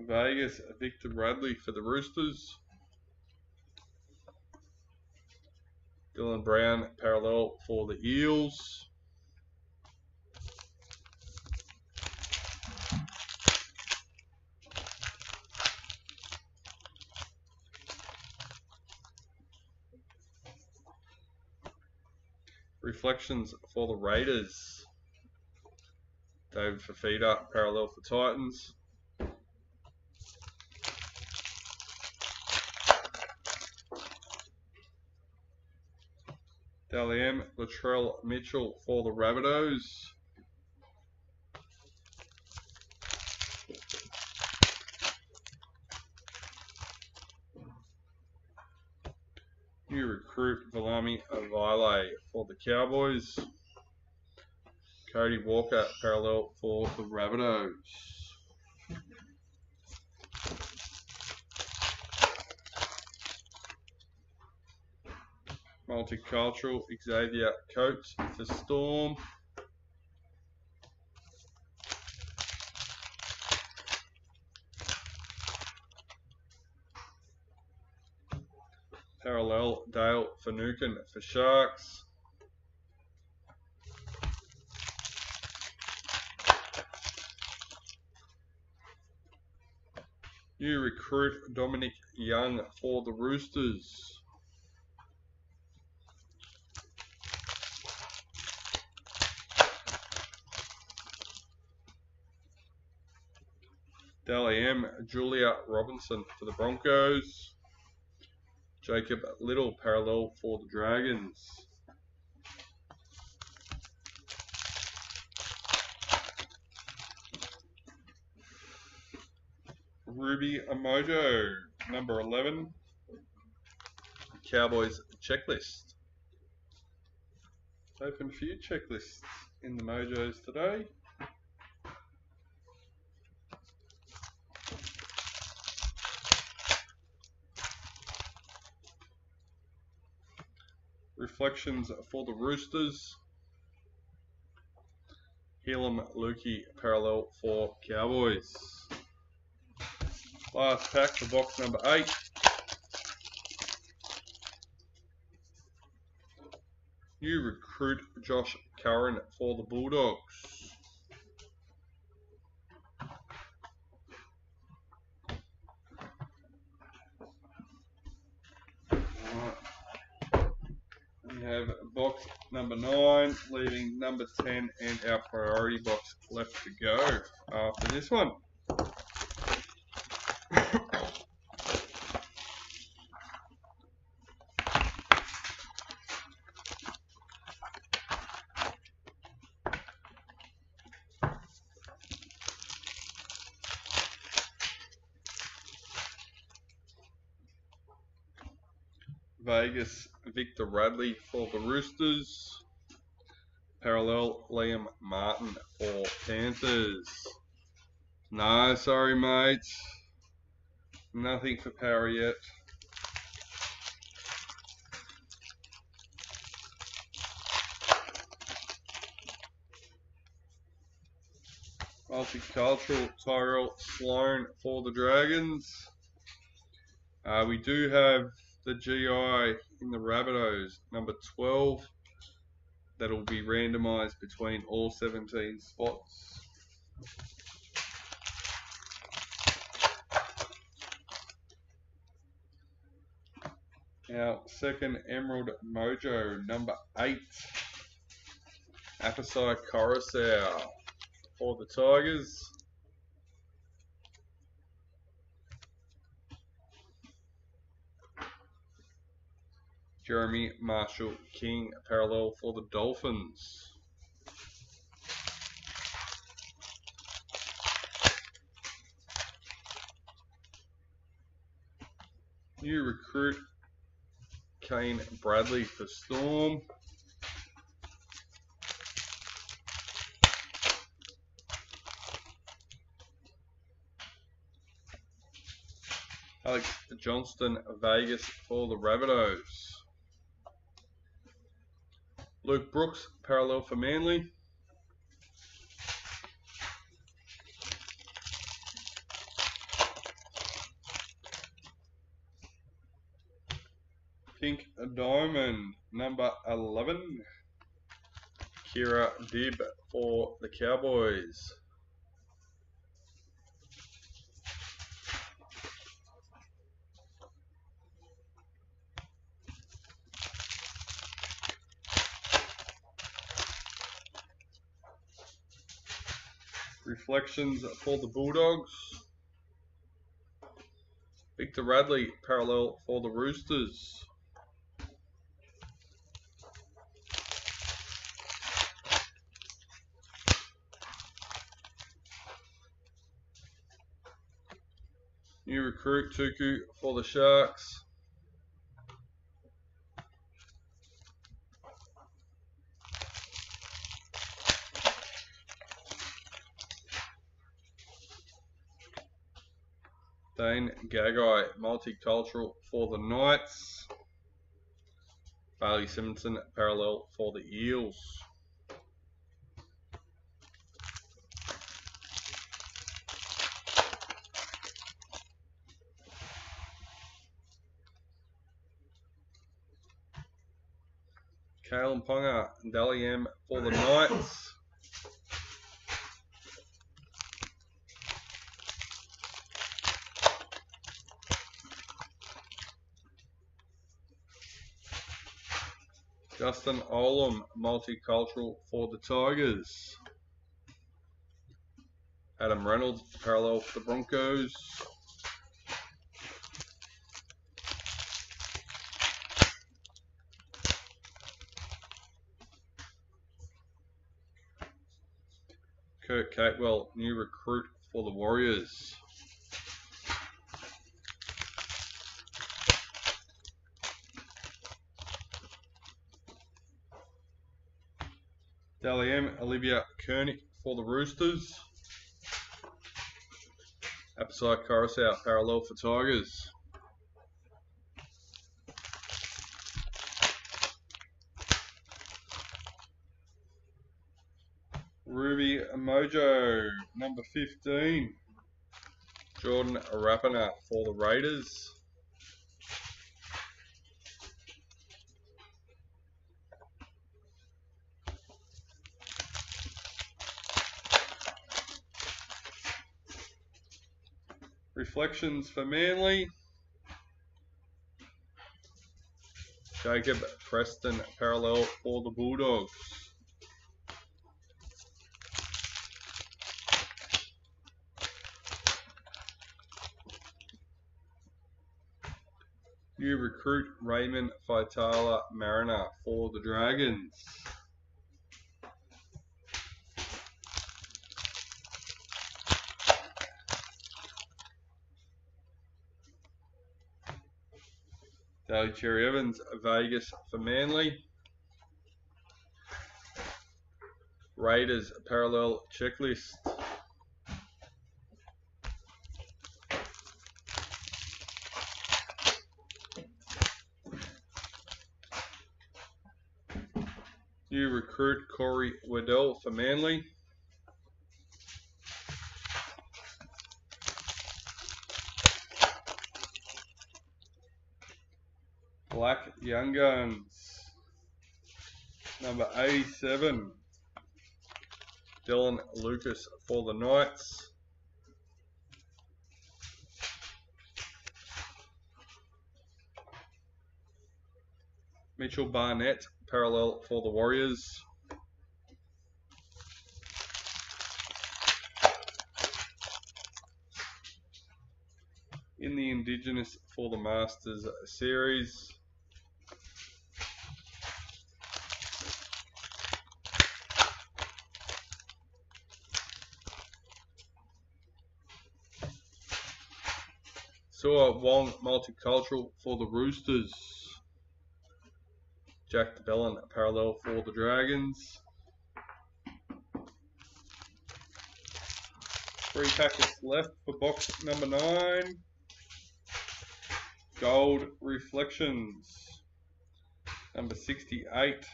Vegas, Victor Bradley for the Roosters. Dylan Brown, parallel for the Eels. Reflections for the Raiders. David Fafita, parallel for Titans. Dalian Latrell Mitchell for the Rabbitohs. New recruit Valami Avile for the Cowboys. Cody Walker, parallel for the Rabbitohs. Multicultural, Xavier Coates for Storm. Parallel, Dale Finucane for Sharks. New recruit Dominic Young for the Roosters. Dally M, Julia Robinson for the Broncos. Jacob Little, parallel for the Dragons. Ruby Mojo, number 11. Cowboys checklist. Open a few checklists in the Mojos today. Reflections for the Roosters. Helam Lukey parallel for Cowboys. Last pack for box number 8. New recruit Josh Curran for the Bulldogs. We have box number 9, leaving number 10 and our priority box left to go after this one. Vegas Victor Radley for the Roosters. Parallel Liam Martin for Panthers. No, sorry mates. Nothing for power yet. Multicultural Tyrell Sloan for the Dragons. We do have the GI in the Rabbitohs, number 12. That'll be randomized between all 17 spots. Our second Emerald Mojo, number 8. Apasai Coruscant for the Tigers. Jeremy Marshall King parallel for the Dolphins. New recruit Kane Bradley for Storm. Alex Johnston Vegas for the Rabbitohs. Luke Brooks parallel for Manly. Pink Diamond number 11. Kira Dib for the Cowboys. Reflections for the Bulldogs. Victor Radley parallel for the Roosters. New recruit Tuku for the Sharks. Dane Gagai multicultural for the Knights. Bailey Simonson parallel for the Eels. Kalen Ponga Daliam for the Knights. Justin Olam multicultural for the Tigers. Adam Reynolds parallel for the Broncos. Kurt Catewell, new recruit for the Warriors. Dally M, Olivia Koenig for the Roosters. Upside Coruscant, parallel for Tigers. Ruby Mojo, number 15. Jordan Rapana for the Raiders. Reflections for Manly. Jacob Preston, parallel for the Bulldogs. New recruit Raymond Faitala Mariner for the Dragons. Daly Cherry Evans, Vegas for Manly. Raiders parallel checklist. New recruit Corey Waddell for Manly. Black Young Guns, number 87. Dylan Lucas for the Knights. Mitchell Barnett, parallel for the Warriors. In the Indigenous for the Masters Series. Sua Wong, multicultural for the Roosters. Jack DeBellin, parallel for the Dragons. 3 packets left for box number 9. Gold Reflections, number 68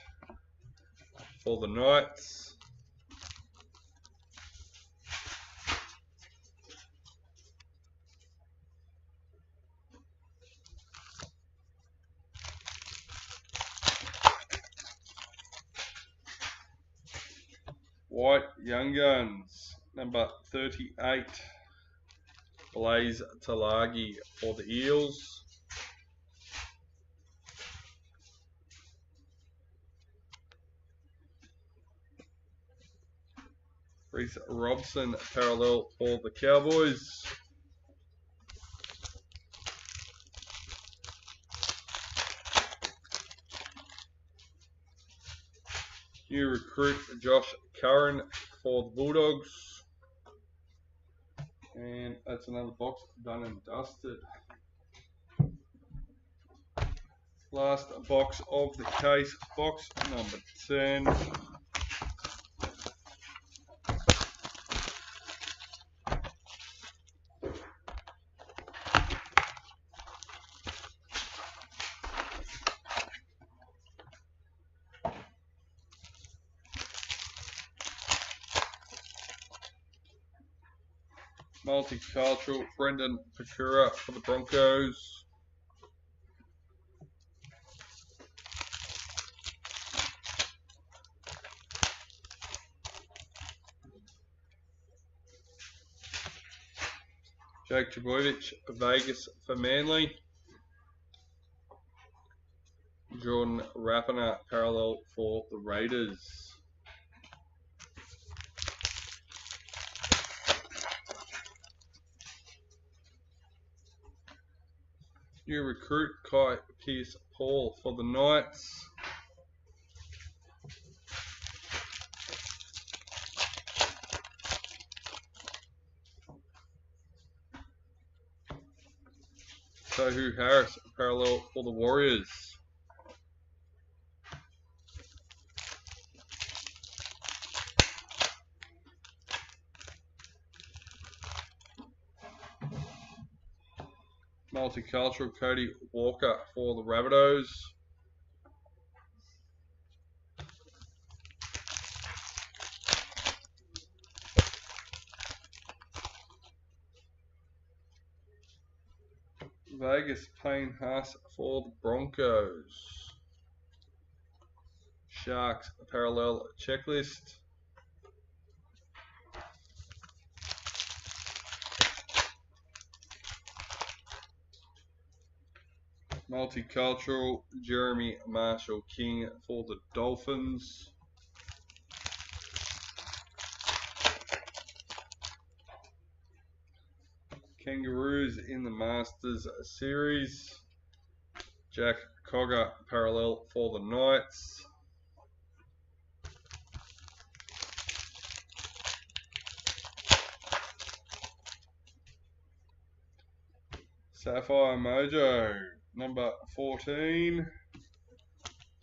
for the Knights. White Young Guns, number 38, Blaze Talagi for the Eels. Reece Robson, parallel for the Cowboys. New recruit Josh Curran for the Bulldogs. And that's another box done and dusted. Last box of the case, box number 10. Multicultural, Brendan Pecura for the Broncos. Jake Trbojevic, Vegas for Manly. Jordan Rapana, parallel for the Raiders. New recruit Kai Pearce Paul for the Knights. Tohu Harris, parallel for the Warriors. Multicultural Cody Walker for the Rabbitohs. Vegas Payne Haas for the Broncos. Sharks Parallel Checklist. Multicultural Jeremy Marshall King for the Dolphins. Kangaroos in the Masters Series. Jack Cogger Parallel for the Knights. Sapphire Mojo, number 14.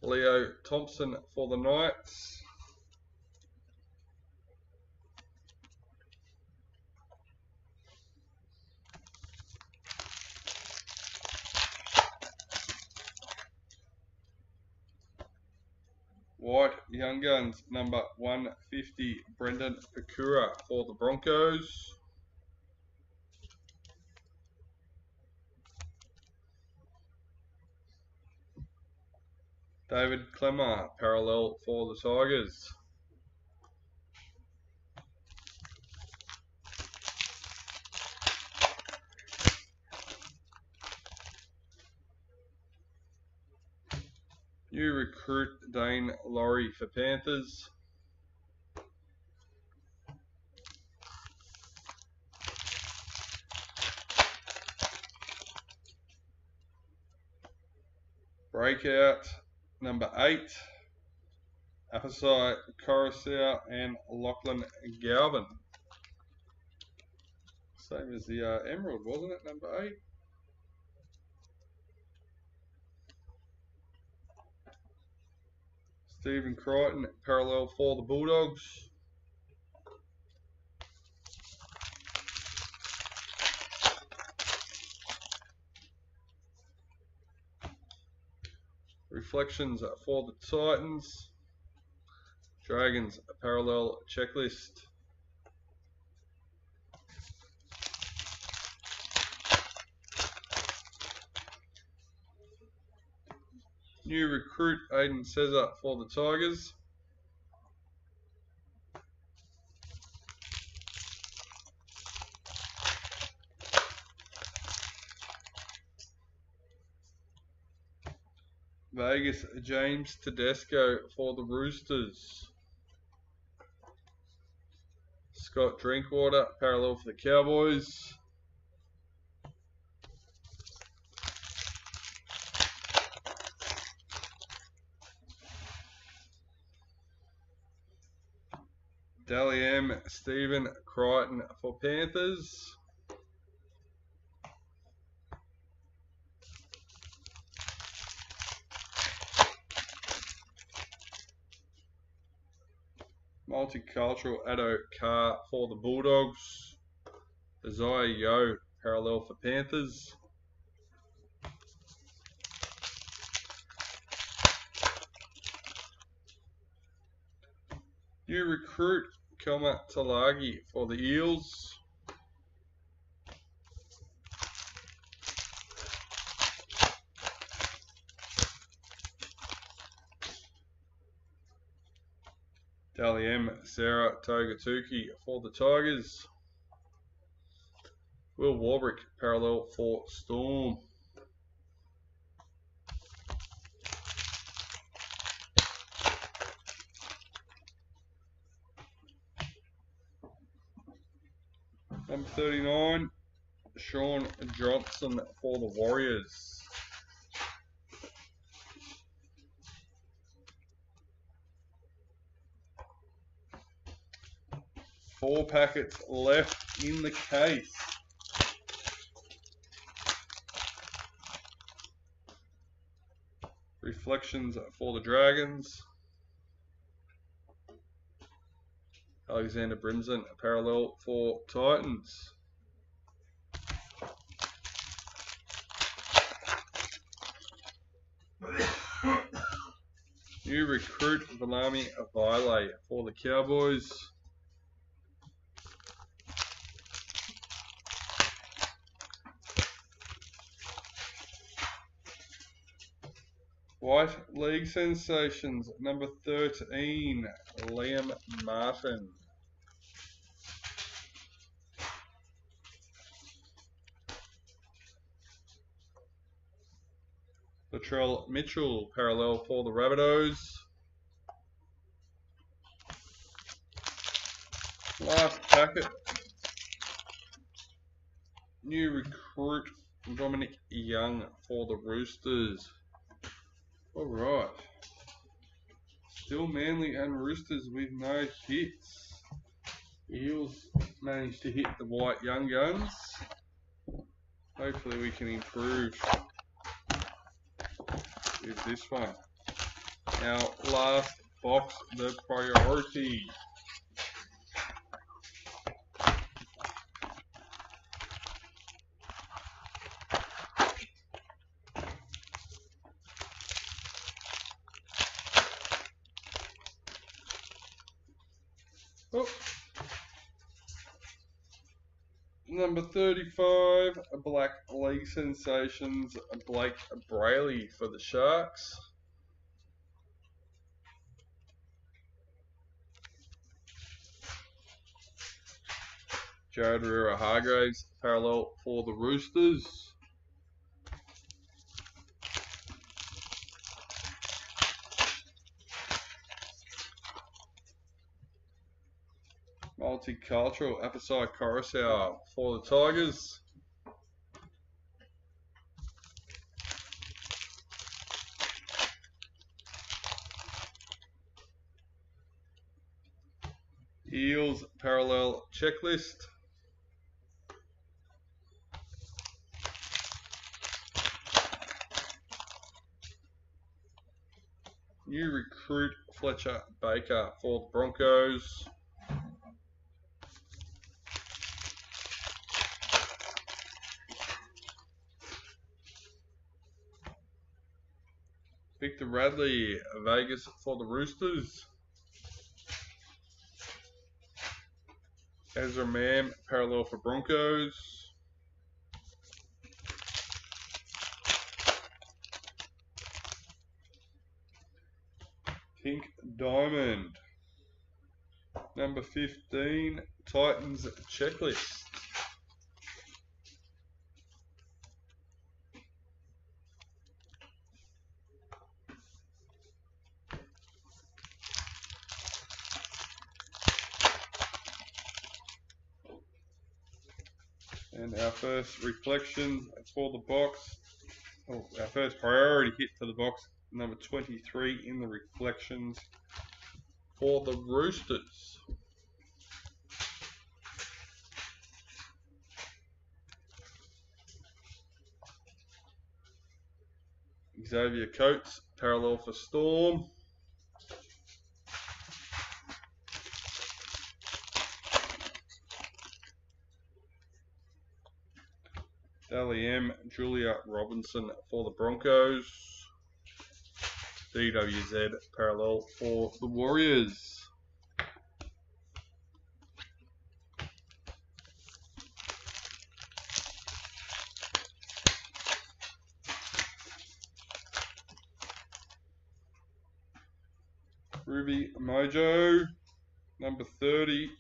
Leo Thompson for the Knights. White Young Guns, number 150. Brendan Pekura for the Broncos. David Clemmer, parallel for the Tigers. New recruit Dane Laurie for Panthers. Breakout, number 8. Apasai Coruscant and Lachlan Galvin. Same as the Emerald, wasn't it? Number 8. Stephen Crichton, parallel for the Bulldogs. Reflections for the Titans. Dragons, parallel checklist. New recruit Aiden Cesar for the Tigers. Vegas James Tedesco for the Roosters. Scott Drinkwater, parallel for the Cowboys. Dally M. Stephen Crichton for Panthers. Multicultural Addo Carr for the Bulldogs. Isaiah Yo, parallel for Panthers. New recruit Kelma Talagi for the Eels. Dally M. Sarah Togatuki for the Tigers. Will Warbrick, parallel for Storm. Number 39, Sean Johnson for the Warriors. Four packets left in the case. Reflections for the Dragons. Alexander Brimson, parallel for Titans. New recruit Valami Avile for the Cowboys. White League Sensations, number 13, Liam Martin. Latrell Mitchell, parallel for the Rabbitohs. Last packet. New recruit Dominic Young for the Roosters. Alright. Still Manly and Roosters with no hits. Eels managed to hit the White Young Guns. Hopefully we can improve with this one. Our last box, the priority. Oh. Number 35, Black League Sensations, Blake Brayley for the Sharks. Jared Rera-Hargraves, parallel for the Roosters. Multicultural, Apasai Coruscant for the Tigers. Eels, parallel checklist. New recruit Fletcher Baker for the Broncos. Victor Radley, Vegas for the Roosters. Ezra Mam, parallel for Broncos. Pink Diamond. Number 15, Titans checklist. And our first reflection for the box, our first priority hit for the box, number 23 in the reflections for the Roosters. Xavier Coates, parallel for Storm. Dally M, Julia Robinson for the Broncos. DWZ, parallel for the Warriors. Ruby Mojo, number 30,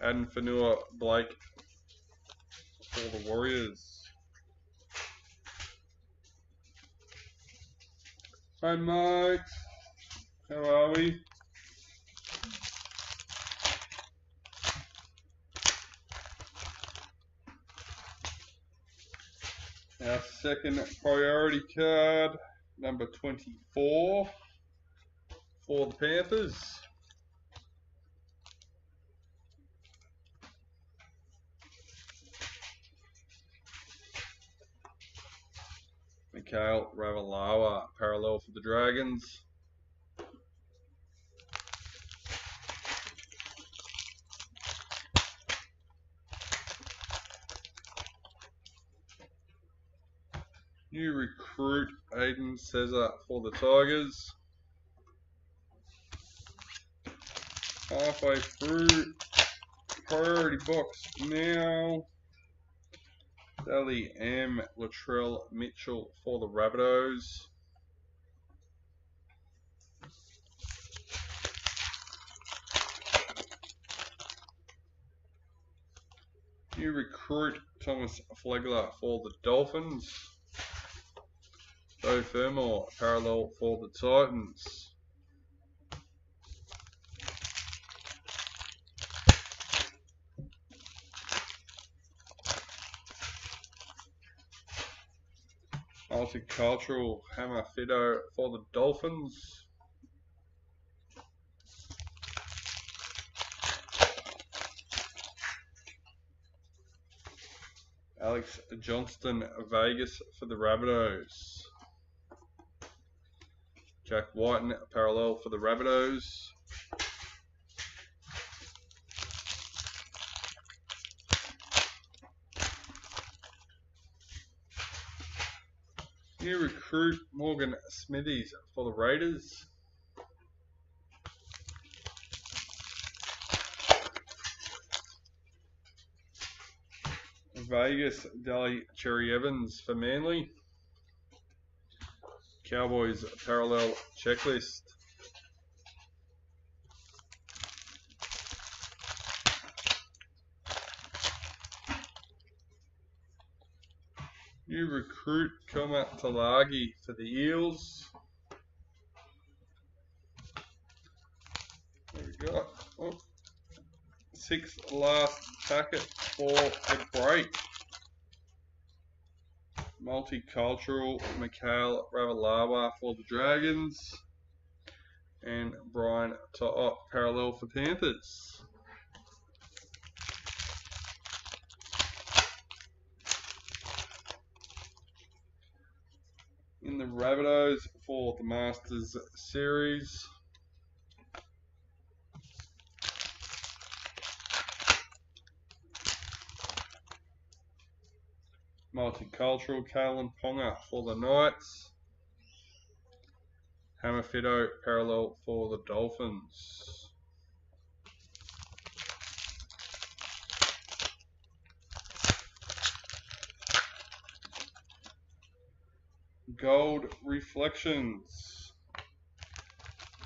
Aden Fanua Blake for the Warriors. Hi Mike, how are we? Our second priority card, number 24 for the Panthers. Mikhail Ravalawa, parallel for the Dragons. New recruit Aiden Cesar for the Tigers. halfway through. Priority box now. Dally M. Latrell Mitchell for the Rabbitohs. New recruit Thomas Flegler for the Dolphins. Joe Fermor parallel for the Titans. Multicultural Hammer Fido for the Dolphins. Alex Johnston Vegas for the Rabbitohs. Jack Whiten parallel for the Rabbitohs. New recruit Morgan Smithies for the Raiders. Vegas Dally Cherry Evans for Manly. Cowboys parallel checklist. New recruit Koma Talagi for the Eels. There we go. Oh. 6th last packet for the break. Multicultural Mikhail Ravalawa for the Dragons. And Brian To'o parallel for Panthers. In the Rabbitohs for the Masters Series. Multicultural Kalen Ponga for the Knights. Hammer Fido parallel for the Dolphins. Gold Reflections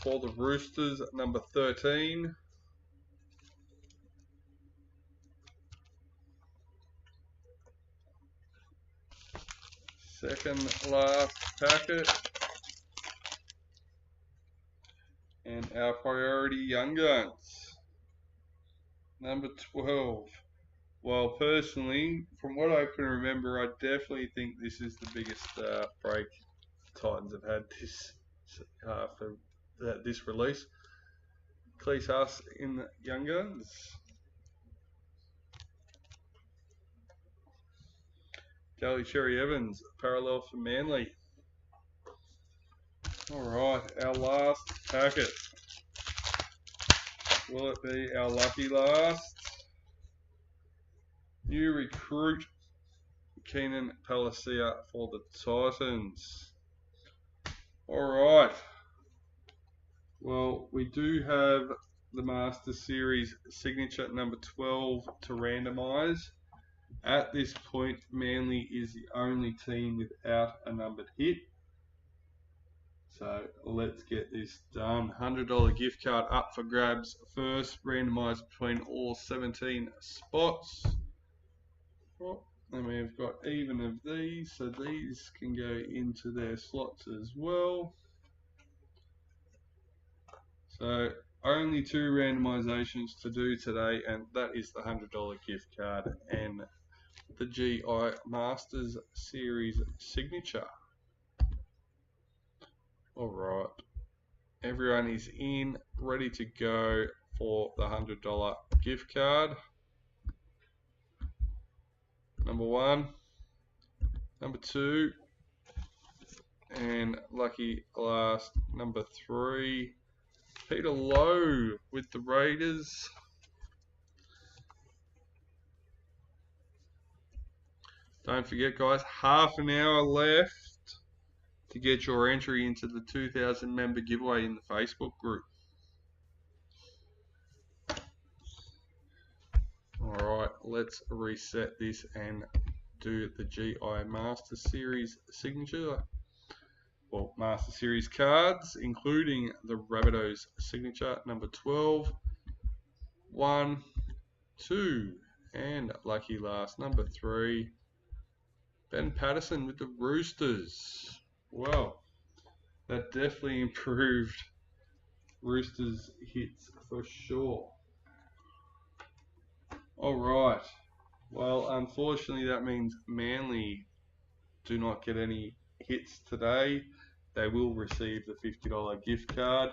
for the Roosters, number 13. Second last packet. And our priority Young Guns, number 12. Well, personally, from what I can remember, I definitely think this is the biggest break Titans have had this for this release. Cleese Haas in the Young Guns. Dally Cherry Evans, parallel for Manly. Alright, our last packet. Will it be our lucky last? New recruit Keenan Palacia for the Titans. Alright. Well, we do have the Master Series signature number 12 to randomise. At this point, Manly is the only team without a numbered hit. So let's get this done. $100 gift card up for grabs first, randomised between all 17 spots. Oh, and we've got even of these, so these can go into their slots as well. So only 2 randomisations to do today, and that is the $100 gift card and the GI Masters Series signature. Alright, everyone is in, ready to go for the $100 gift card. Number 1, number 2, and lucky last number 3. Peter Lowe with the Raiders. Don't forget, guys, half an hour left to get your entry into the 2,000 member giveaway in the Facebook group. Alright, let's reset this and do the GI Master Series signature. Well, Master Series cards, including the Rabbitohs signature, number 12, 1, 2, and lucky last, number 3, Ben Patterson with the Roosters. Well, that definitely improved Roosters hits for sure. Alright, well, unfortunately that means Manly do not get any hits today. They will receive the $50 gift card.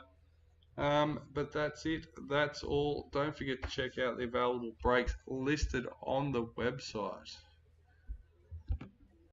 But that's it. That's all. Don't forget to check out the available breaks listed on the website.